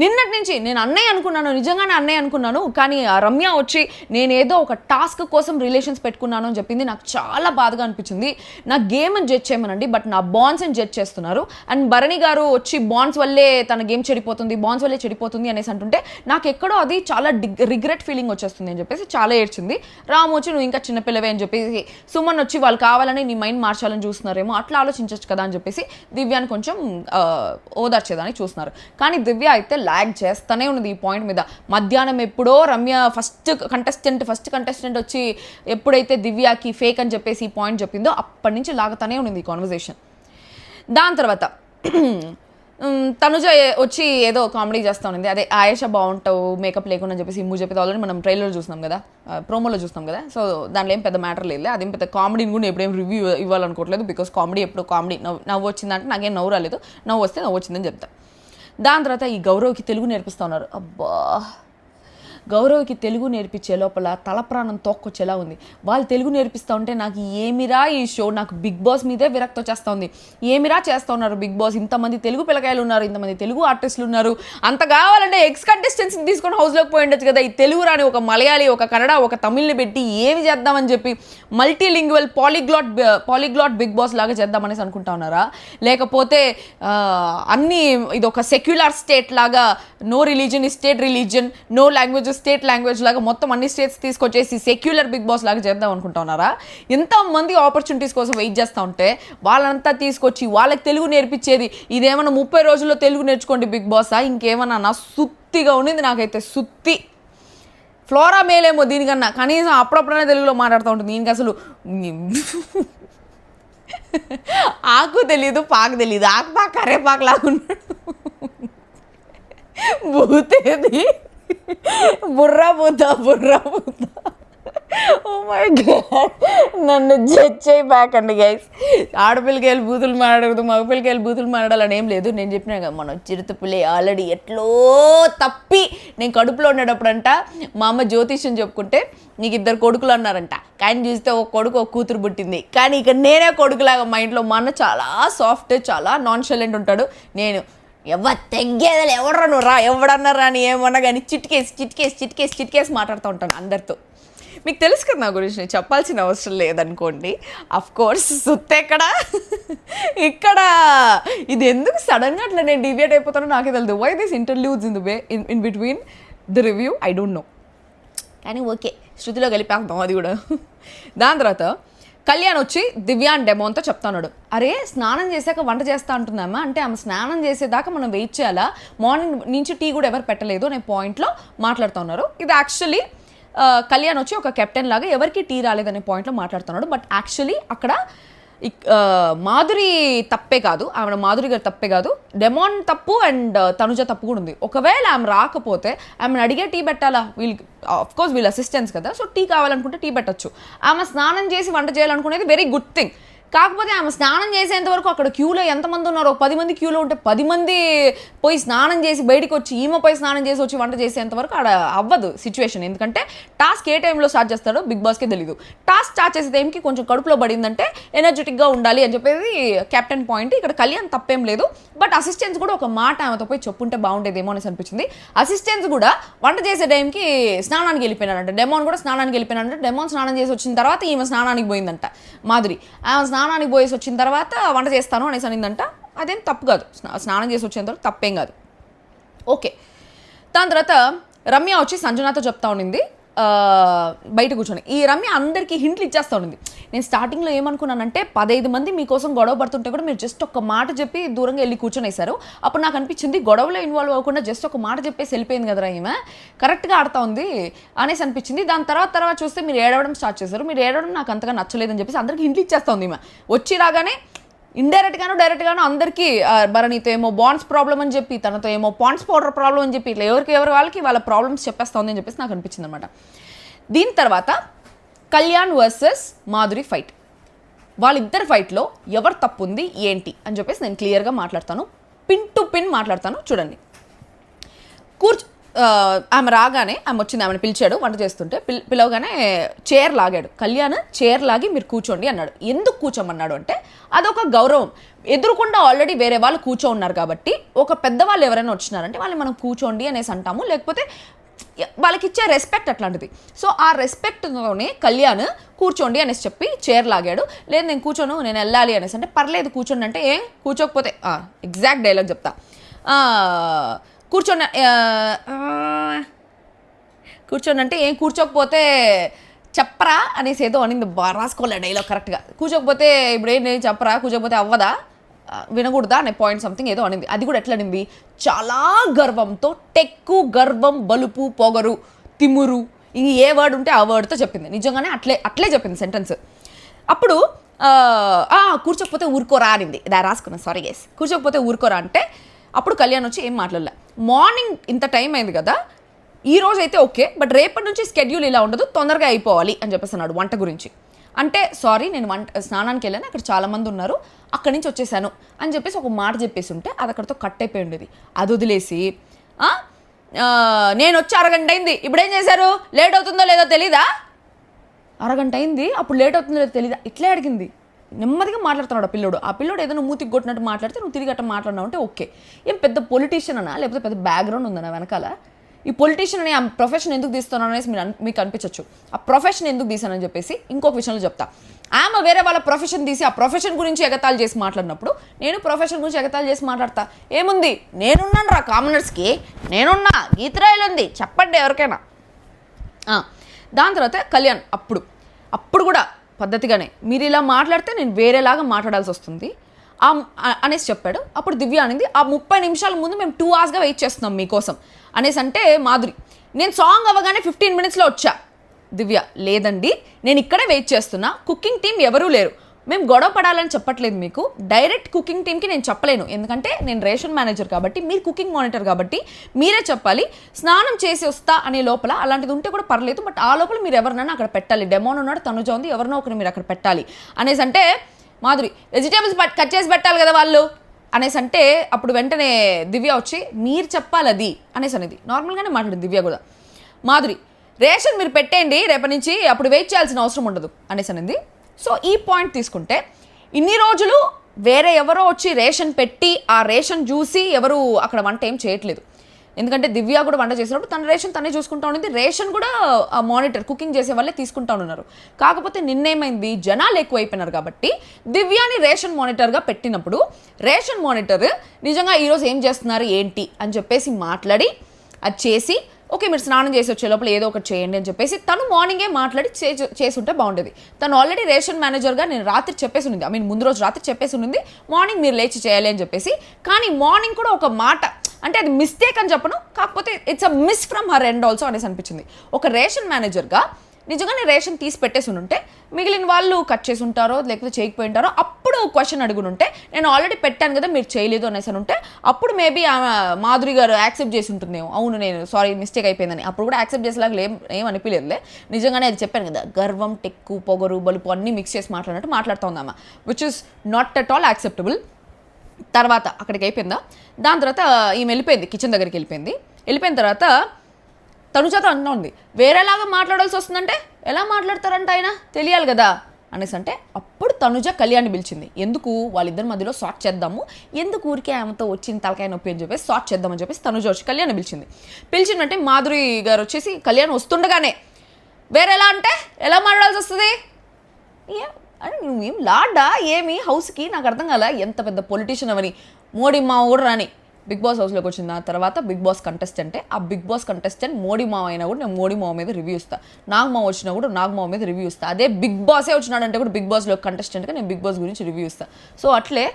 నిన్నటి నుంచి నేను అన్నయ్య అనుకున్నాను, నిజంగానే అన్నయ్య అనుకున్నాను. కానీ ఆ రమ్య వచ్చి నేనేదో ఒక టాస్క్ కోసం రిలేషన్స్ పెట్టుకున్నాను అని చెప్పింది. నాకు చాలా బాధగా అనిపించింది. నా గేమ్ని జడ్జ్ చేయమనండి, బట్ నా బాండ్స్ని జడ్జ్ చేస్తున్నారు. అండ్ భరణి గారు వచ్చి బాండ్స్ వల్లే తన గేమ్ చెడిపోతుంది, బాండ్స్ వల్లే చెడిపోతుంది అనేసి అంటుంటే నాకు ఎక్కడో అది చాలా రిగ్రెట్ ఫీలింగ్ వచ్చేస్తుంది అని చెప్పేసి చాలా ఏడ్చింది. రాము వచ్చి నువ్వు ఇంకా చిన్నపిల్లవే అని చెప్పేసి, సుమన్ వచ్చి వాళ్ళు కావాలని నీ మైండ్ మార్చాలని చూస్తున్నారేమో, అట్లా ఆలోచించవచ్చు కదా అని చెప్పేసి దివ్యాన్ని కొంచెం ఓదార్చేదాన్ని చూస్తున్నారు. కానీ దివ్య అయితే లాగ్ చేస్తూనే ఉన్నది ఈ పాయింట్ మీద. మధ్యాహ్నం ఎప్పుడో రమ్య ఫస్ట్ కంటెస్టెంట్ వచ్చి ఎప్పుడైతే దివ్యకి ఫేక్ అని చెప్పేసి ఈ పాయింట్ చెప్పిందో అప్పటి నుంచి లాగుతూనే ఉన్నది ఈ కాన్వర్సేషన్. దాని తర్వాత తనుజ వచ్చి ఏదో కామెడీ చేస్తూ ఉంది, అదే ఆయేషా బాగుంటావు మేకప్ లేకుండా అని చెప్పేసి ఇమ్ము చెప్పేది ఆల్రెడీ మనం ట్రైలర్లో చూస్తున్నాం కదా, ప్రోమోలో చూస్తాం కదా. సో దాంట్లో ఏం పెద్ద మ్యాటర్ లేదు, అదేం పెద్ద కామెడీని కూడా ఎప్పుడేం రివ్యూ ఇవ్వాలనుకోవట్లేదు. బికాస్ కామెడీ ఎప్పుడు కామెడీ నవ్వు వచ్చిందంటే నాకేం నవ్వు రాలేదు, నవ్వు వస్తే నవ్వు వచ్చిందని చెప్తా. దాని తర్వాత ఈ గౌరవ్కి తెలుగు నేర్పిస్తూ ఉన్నారు. అబ్బా, గౌరవ్కి తెలుగు నేర్పించే లోపల తల ప్రాణం తోక్కొచ్చేలా ఉంది. వాళ్ళు తెలుగు నేర్పిస్తూ ఉంటే నాకు ఏమిరా ఈ షో, నాకు బిగ్ బాస్ మీదే విరక్తి వచ్చేస్తూ ఉంది. ఏమిరా చేస్తూ ఉన్నారు బిగ్ బాస్, ఇంతమంది తెలుగు పిల్లకాయలు ఉన్నారు, ఇంతమంది తెలుగు ఆర్టిస్టులు ఉన్నారు, అంత కావాలంటే ఎక్స్ కంటెస్టెంట్స్ని తీసుకొని హౌస్లోకి పోయి ఉండొచ్చు కదా. ఈ తెలుగు రాని ఒక మలయాళీ, ఒక కన్నడ, ఒక తమిళ్ని పెట్టి ఏమి చేద్దామని చెప్పి మల్టీలింగ్వల్ పాలిగ్లాట్ బిగ్ బాస్ లాగా చేద్దామనేసి అనుకుంటా ఉన్నారా? లేకపోతే అన్నీ ఇది ఒక సెక్యులర్ స్టేట్ లాగా, నో రిలీజన్ ఈ state religion, no language state language లాగా మొత్తం అన్ని స్టేట్స్ తీసుకొచ్చేసి సెక్యులర్ బిగ్ బాస్ లాగా చేద్దాం అనుకుంటున్నారా? ఎంతమంది ఆపర్చునిటీస్ కోసం వెయిట్ చేస్తూ ఉంటే వాళ్ళంతా తీసుకొచ్చి వాళ్ళకి తెలుగు నేర్పించేది ఇదేమన్నా 30 రోజుల్లో తెలుగు నేర్చుకోండి బిగ్ బాసా, ఇంకేమన్నా నా సుత్తిగా ఉండింది. నాకైతే సుత్తి. ఫ్లోరా మేలేమో దీనికన్నా, కనీసం అప్పుడప్పుడనే తెలుగులో మాట్లాడుతూ ఉంటుంది. దీనికి అసలు ఆకు తెలీదు, పాకు తెలీదు, ఆకు పాకు కరేపాకు లాగా ఉన్నాడు. భూతేది బుర్రా పూత. ఓ మై గాడ్, నన్ను జడ్జ్ చేయి బ్యాక్ అండి గైస్. ఆడపిల్లకి వెళ్ళి బూతులు మాట్లాడకూడదు, మగపిల్లకి వెళ్ళి బూతులు మాట్లాడాలని ఏం లేదు. నేను చెప్పినా కదా, మనం చిరుతపులి ఆల్రెడీ ఎట్లో తప్పి నేను కడుపులో ఉండేటప్పుడంట మా అమ్మ జ్యోతిష్యం చెప్పుకుంటే నీకు 2 కొడుకులు అన్నారంట. కానీ చూస్తే ఒక కొడుకు ఒక కూతురు పుట్టింది. కానీ ఇక నేనే కొడుకులాగా మా ఇంట్లో. మా అన్న చాలా సాఫ్ట్, చాలా నాన్షలెంట్ ఉంటాడు. నేను తెగ్గేదలు ఎవడరా నువ్వు రా, ఎవడన్నారా అని ఏమన్నా కానీ చిట్కేసి మాట్లాడుతూ ఉంటాను అందరితో. మీకు తెలుసు కదా నా గురించి, నేను చెప్పాల్సిన అవసరం లేదనుకోండి. అఫ్ కోర్స్ సుత్తే ఇక్కడ ఇది ఎందుకు సడన్గా అట్లా నేను డివియేట్ అయిపోతానో నాకే తెలియదు. Why this interludes in the way in between the review, I don't know. కానీ ఓకే, శృతిలో కలిపేస్తాం అది కూడా. దాని తర్వాత కళ్యాణ్ వచ్చి దివ్య అండ్ డెమోన్తో చెప్తున్నాడు, అరే స్నానం చేశాక వంట చేస్తా అంటుందమ్మా, అంటే ఆమె స్నానం చేసేదాకా మనం వెయిట్ చేయాలా, మార్నింగ్ నుంచి టీ కూడా ఎవరు పెట్టలేదు అనే పాయింట్లో మాట్లాడుతున్నారు. ఇది యాక్చువల్లీ కళ్యాణ్ వచ్చి ఒక కెప్టెన్ లాగా ఎవరికి టీ రాలేదనే పాయింట్లో మాట్లాడుతున్నాడు. బట్ యాక్చువల్లీ అక్కడ మాధురి తప్పే కాదు, ఆమె మాధురి గారి తప్పే కాదు, డెమాన్ తప్పు అండ్ తనుజ తప్పు కూడా ఉంది. ఒకవేళ ఆమె రాకపోతే ఆమెను అడిగే టీ పెట్టాలా, వీళ్ళకి ఆఫ్కోర్స్ వీళ్ళ అసిస్టెంట్స్ కదా, సో టీ కావాలనుకుంటే టీ పెట్టచ్చు. ఆమె స్నానం చేసి వంట చేయాలనుకునేది వెరీ గుడ్ థింగ్. కాకపోతే ఆమె స్నానం చేసేంత వరకు అక్కడ క్యూలో ఎంతమంది ఉన్నారో, 10 మంది క్యూలో ఉంటే 10 మంది పోయి స్నానం చేసి బయటికి వచ్చి ఈమె పోయి స్నానం చేసి వచ్చి వంట చేసేంత వరకు అక్కడ అవ్వదు సిచ్యువేషన్. ఎందుకంటే టాస్క్ ఏ టైంలో స్టార్ట్ చేస్తాడో బిగ్ బాస్కే తెలీదు. టాస్క్ స్టార్ట్ చేసే టైంకి కొంచెం కడుపులో పడిందంటే ఎనర్జెటిక్గా ఉండాలి అని చెప్పేది కెప్టెన్ పాయింట్. ఇక్కడ కళ్యాణ్ తప్పేం లేదు, బట్ అసిస్టెంట్స్ కూడా ఒక మాట ఆమెతో పోయి చెప్పుంటే బాగుండేదేమో అనేసి అనిపించింది. అసిస్టెంట్స్ కూడా వంట చేసే టైంకి స్నానానికి వెళ్ళిపోయినారంట, డెమాన్ కూడా స్నానానికి వెళ్ళిపోయినారంట. డెమాన్ స్నానం చేసి వచ్చిన తర్వాత ఈమె స్నానానికి పోయిందంట మాధురి. ఆమె స్నానానికి పోయేసి వచ్చిన తర్వాత వంట చేస్తాను అనేసి అనిందంట. అదేం తప్పు కాదు, స్నానం చేసి వచ్చేంత వరకు తప్పేం కాదు. ఓకే. దాని తర్వాత రమ్య వచ్చి సంజనాతో చెప్తా ఉండింది బయట కూర్చొని. ఈ రమ్య అందరికీ హింట్లు ఇచ్చేస్తూ ఉండింది. నేను స్టార్టింగ్లో ఏమనుకున్నానంటే 15 మంది మీకోసం గొడవ పడుతుంటే కూడా మీరు జస్ట్ ఒక మాట చెప్పి దూరంగా వెళ్ళి కూర్చొనేశారు. అప్పుడు నాకు అనిపించింది గొడవలో ఇన్వాల్వ్ అవ్వకుండా జస్ట్ ఒక మాట చెప్పేసి వెళ్ళిపోయింది కదరా ఈమె, కరెక్ట్గా ఆడుతూ ఉంది అనేసి అనిపించింది. దాని తర్వాత చూస్తే మీరు ఏడవడం స్టార్ట్ చేశారు. మీరు ఏడవడం నాకు అంతగా నచ్చలేదని చెప్పేసి అందరికీ హింట్లు ఇచ్చేస్తూ ఉంది ఈమె. వచ్చి రాగానే ఇండైరెక్ట్గానో డైరెక్ట్గానో అందరికీ భరణితో ఏమో బాండ్స్ ప్రాబ్లం అని చెప్పి, తనతో ఏమో పాండ్స్ పౌడర్ ప్రాబ్లం అని చెప్పి, ఇట్లా ఎవరి వాళ్ళకి వాళ్ళ ప్రాబ్లమ్స్ చెప్పేస్తుంది అని చెప్పేసి నాకు అనిపించింది అనమాట. దీని తర్వాత కళ్యాణ్ వర్సెస్ మాధురి ఫైట్. వాళ్ళిద్దరి ఫైట్లో ఎవరు తప్పు ఉంది ఏంటి అని చెప్పేసి నేను క్లియర్గా మాట్లాడతాను, పిన్ టు పిన్ మాట్లాడతాను. చూడండి, ఆమె రాగానే ఆమె వచ్చింది, ఆమెను పిలిచాడు వంట చేస్తుంటే, పిలవగానే చైర్ లాగాడు. కళ్యాణ్ చైర్ లాగి మీరు కూర్చోండి అన్నాడు. ఎందుకు కూర్చోమన్నాడు అంటే అదొక గౌరవం. ఎదురుకుండా ఆల్రెడీ వేరే వాళ్ళు కూర్చో ఉన్నారు కాబట్టి ఒక పెద్దవాళ్ళు ఎవరైనా వచ్చినారంటే వాళ్ళని మనం కూర్చోండి అనేసి అంటాము, లేకపోతే వాళ్ళకి ఇచ్చే రెస్పెక్ట్ అట్లాంటిది. సో ఆ రెస్పెక్ట్తోనే కళ్యాణ్ కూర్చోండి అనేసి చెప్పి చైర్ లాగాడు. లేదు నేను కూర్చోను, నేను వెళ్ళాలి అనేసి అంటే పర్లేదు కూర్చోండి అంటే, ఏం కూర్చోకపోతే ఎగ్జాక్ట్ డైలాగ్ చెప్తా, కూర్చోండి అంటే ఏం కూర్చోకపోతే చెప్పరా అనేసి ఏదో అనింది. రాసుకోలే డైలాగ్ కరెక్ట్గా. కూర్చోకపోతే ఇప్పుడు ఏం చెప్పరా, కూర్చోకపోతే అవ్వదా, వినకూడదా అనే పాయింట్ సంథింగ్ ఏదో అనింది. అది కూడా ఎట్లా అనింది, చాలా గర్వంతో, టెక్కు, గర్వం, బలుపు, పొగరు, తిమురు, ఇది ఏ వర్డ్ ఉంటే ఆ వర్డ్తో చెప్పింది. నిజంగానే అట్లే చెప్పింది సెంటెన్స్. అప్పుడు కూర్చోకపోతే ఊరుకోరా అనింది. రాసుకున్నా, సారీ గైస్. కూర్చోకపోతే ఊరుకోరా అంటే అప్పుడు కళ్యాణ్ వచ్చి ఏం మాట్లాడలే. మార్నింగ్ ఇంత టైం అయింది కదా, ఈ రోజు అయితే ఓకే, బట్ రేపటి నుంచి స్కెడ్యూల్ ఇలా ఉండదు, తొందరగా అయిపోవాలి అని చెప్పేసి అన్నాడు వంట గురించి. అంటే సారీ నేను స్నానానికి వెళ్ళాను, అక్కడ చాలామంది ఉన్నారు, అక్కడి నుంచి వచ్చేసాను అని చెప్పేసి ఒక మాట చెప్పేసి ఉంటే అది అక్కడితో కట్ అయిపోయి ఉండేది. అది వదిలేసి నేను వచ్చి అరగంట అయింది, ఇప్పుడేం చేశారు, లేట్ అవుతుందో లేదో తెలీదా, అరగంట అయింది అప్పుడు లేట్ అవుతుందో లేదో తెలీదా, ఇట్లే అడిగింది. నెమ్మదిగా మాట్లాడుతున్నాడు ఆ పిల్లోడు ఏదో నువ్వు మూతికి కొట్టినట్టు మాట్లాడితే నువ్వు తిరిగి అట్ట మాట్లాడినావు అంటే ఓకే. ఏం పెద్ద పొలిటీషియన్ అనా, లేకపోతే పెద్ద బ్యాక్గ్రౌండ్ ఉందన్నా వెనకాల? ఈ పొలిటీషియన్ అని ఆ ప్రొఫెషన్ ఎందుకు తీస్తున్నాను అనేసి మీకు అనిపించవచ్చు. ఆ ప్రొఫెషన్ ఎందుకు తీసానని చెప్పేసి ఇంకొక విషయంలో చెప్తా. ఆమె వేరే వాళ్ళ ప్రొఫెషన్ తీసి ఆ ప్రొఫెషన్ గురించి ఎగతాళి చేసి మాట్లాడినప్పుడు నేను ప్రొఫెషన్ గురించి ఎగతాళి చేసి మాట్లాడతా. ఏముంది, నేనున్నాను రా కామనర్స్కి, నేనున్నా, గీతరాయిలు ఉంది, చెప్పండి ఎవరికైనా. దాని తర్వాత కళ్యాణ్ అప్పుడు కూడా పద్ధతిగానే మీరు ఇలా మాట్లాడితే నేను వేరేలాగా మాట్లాడాల్సి వస్తుంది అనేసి చెప్పాడు. అప్పుడు దివ్య అనింది, ఆ 30 నిమిషాల ముందు మేము 2 hours వెయిట్ చేస్తున్నాం మీకోసం అనేసి అంటే మాధురి, నేను సాంగ్ అవ్వగానే 15 minutesలో వచ్చా. దివ్య, లేదండి నేను ఇక్కడే వెయిట్ చేస్తున్నా, కుకింగ్ టీం ఎవరూ లేరు, మేము గొడవ పడాలని చెప్పట్లేదు మీకు, డైరెక్ట్ కుకింగ్ టీంకి నేను చెప్పలేను, ఎందుకంటే నేను రేషన్ మేనేజర్ కాబట్టి, మీరు కుకింగ్ మానిటర్ కాబట్టి మీరే చెప్పాలి, స్నానం చేసి వస్తా అనే లోపల అలాంటిది ఉంటే కూడా పర్లేదు, బట్ ఆ లోపల మీరు ఎవరినైనా అక్కడ పెట్టాలి, డెమోన్ ఉన్నాడు, తనుజ ఉంది, ఎవరినో ఒకరు మీరు అక్కడ పెట్టాలి అనేసి అంటే మాధురి, వెజిటేబుల్స్ కట్ చేసి పెట్టాలి కదా వాళ్ళు అనేసి అంటే అప్పుడు వెంటనే దివ్య వచ్చి మీరు చెప్పాలి అది అనేసి అనేది. నార్మల్గానే మాట్లాడింది దివ్య కూడా. మాధురి, రేషన్ మీరు పెట్టేయండి రేపటి నుంచి, అప్పుడు వెయిట్ చేయాల్సిన అవసరం ఉండదు అనేసి అనేది. సో ఈ పాయింట్ తీసుకుంటే ఇన్ని రోజులు వేరే ఎవరో వచ్చి రేషన్ పెట్టి ఆ రేషన్ చూసి ఎవరు అక్కడ వంట ఏం చేయట్లేదు, ఎందుకంటే దివ్య కూడా వంట చేసినప్పుడు తన రేషన్ తనే చూసుకుంటా ఉండింది, రేషన్ కూడా ఆ మానిటర్ కుకింగ్ చేసే వాళ్ళే తీసుకుంటా ఉన్నారు. కాకపోతే నిన్నేమైంది, జనాలు ఎక్కువైపోయినారు కాబట్టి దివ్యాని రేషన్ మానిటర్గా పెట్టినప్పుడు రేషన్ మానిటర్ నిజంగా ఈరోజు ఏం చేస్తున్నారు ఏంటి అని చెప్పేసి మాట్లాడి అది చేసి ఓకే మీరు స్నానం చేసి వచ్చే లోపల ఏదో ఒకటి చేయండి అని చెప్పేసి తను మార్నింగే మాట్లాడి చేసుంటే బాగుండేది. తను ఆల్రెడీ రేషన్ మేనేజర్గా నేను రాత్రి చెప్పేసి ఉంది, ముందు రోజు రాత్రి చెప్పేసి ఉంది మార్నింగ్ మీరు లేచి చేయాలి అని చెప్పేసి. కానీ మార్నింగ్ కూడా ఒక మాట అంటే అది మిస్టేక్ అని చెప్పను, కాకపోతే it's a miss from her end also అనేసి అనిపించింది. ఒక రేషన్ మేనేజర్గా నిజంగానే రేషన్ తీసి పెట్టేసి ఉంటే మిగిలిన వాళ్ళు కట్ చేసి ఉంటారో లేకపోతే చేయకపోయి ఉంటారో అప్పుడు క్వశ్చన్ అడుగునుంటే నేను ఆల్రెడీ పెట్టాను కదా మీరు చేయలేదు అనేసి ఉంటే అప్పుడు మేబీ మాధురి గారు యాక్సెప్ట్ చేసి ఉంటుందేమో, అవును నేను సారీ మిస్టేక్ అయిపోయిందని. అప్పుడు కూడా యాక్సెప్ట్ చేసేలాగా ఏం అనిపించలేదులే, నిజంగానే అది చెప్పాను కదా గర్వం, టెక్కు, పొగరు, బలుపు అన్నీ మిక్స్ చేసి మాట్లాడినట్టు మాట్లాడుతూ ఉందామా, which is not at all acceptable. తర్వాత అక్కడికి అయిపోయిందా, దాని తర్వాత ఈమె వెళ్ళిపోయింది, కిచెన్ దగ్గరికి వెళ్ళిపోయిన తర్వాత తనుజతో అంటూ ఉంది వేరేలాగా మాట్లాడాల్సి వస్తుందంటే ఎలా మాట్లాడతారంట ఆయన తెలియాలి కదా అనేసి అంటే అప్పుడు తనుజ కళ్యాణ్ని పిలిచింది. ఎందుకు వాళ్ళిద్దరి మధ్యలో సార్ట్ చేద్దాము, ఎందుకు ఊరికే ఆమెతో వచ్చిన తలకాయ నొప్పి అని చెప్పేసి సార్ట్ చేద్దామని చెప్పేసి తనుజ వచ్చి కళ్యాణ్ని పిలిచిందంటే మాధురి గారు వచ్చేసి కళ్యాణ్ వస్తుండగానే వేరేలా అంటే ఎలా మాట్లాడాల్సి వస్తుంది, అంటే నువ్వేం లాడ్డా ఏమి హౌస్కి, నాకు అర్థం కాల ఎంత పెద్ద పొలిటీషియన్ అవని. మోడీ మావ కూడా రాని బిగ్ బాస్ హౌస్లోకి వచ్చిన తర్వాత బిగ్ బాస్ కంటెస్టెంటే, ఆ బిగ్ బాస్ కంటెస్టెంట్ మోడీ మావ అయినా కూడా నేను మోడీ మావ మీద రివ్యూ ఇస్తాను, నాగమావ వచ్చినా కూడా నాగమావ మీద రివ్యూ ఇస్తాను, అదే బిగ్ బాసే వచ్చినాడంటే కూడా బిగ్ బాస్లో కంటెస్టెంట్గా నేను బిగ్ బాస్ గురించి రివ్యూ ఇస్తాను. సో అట్లే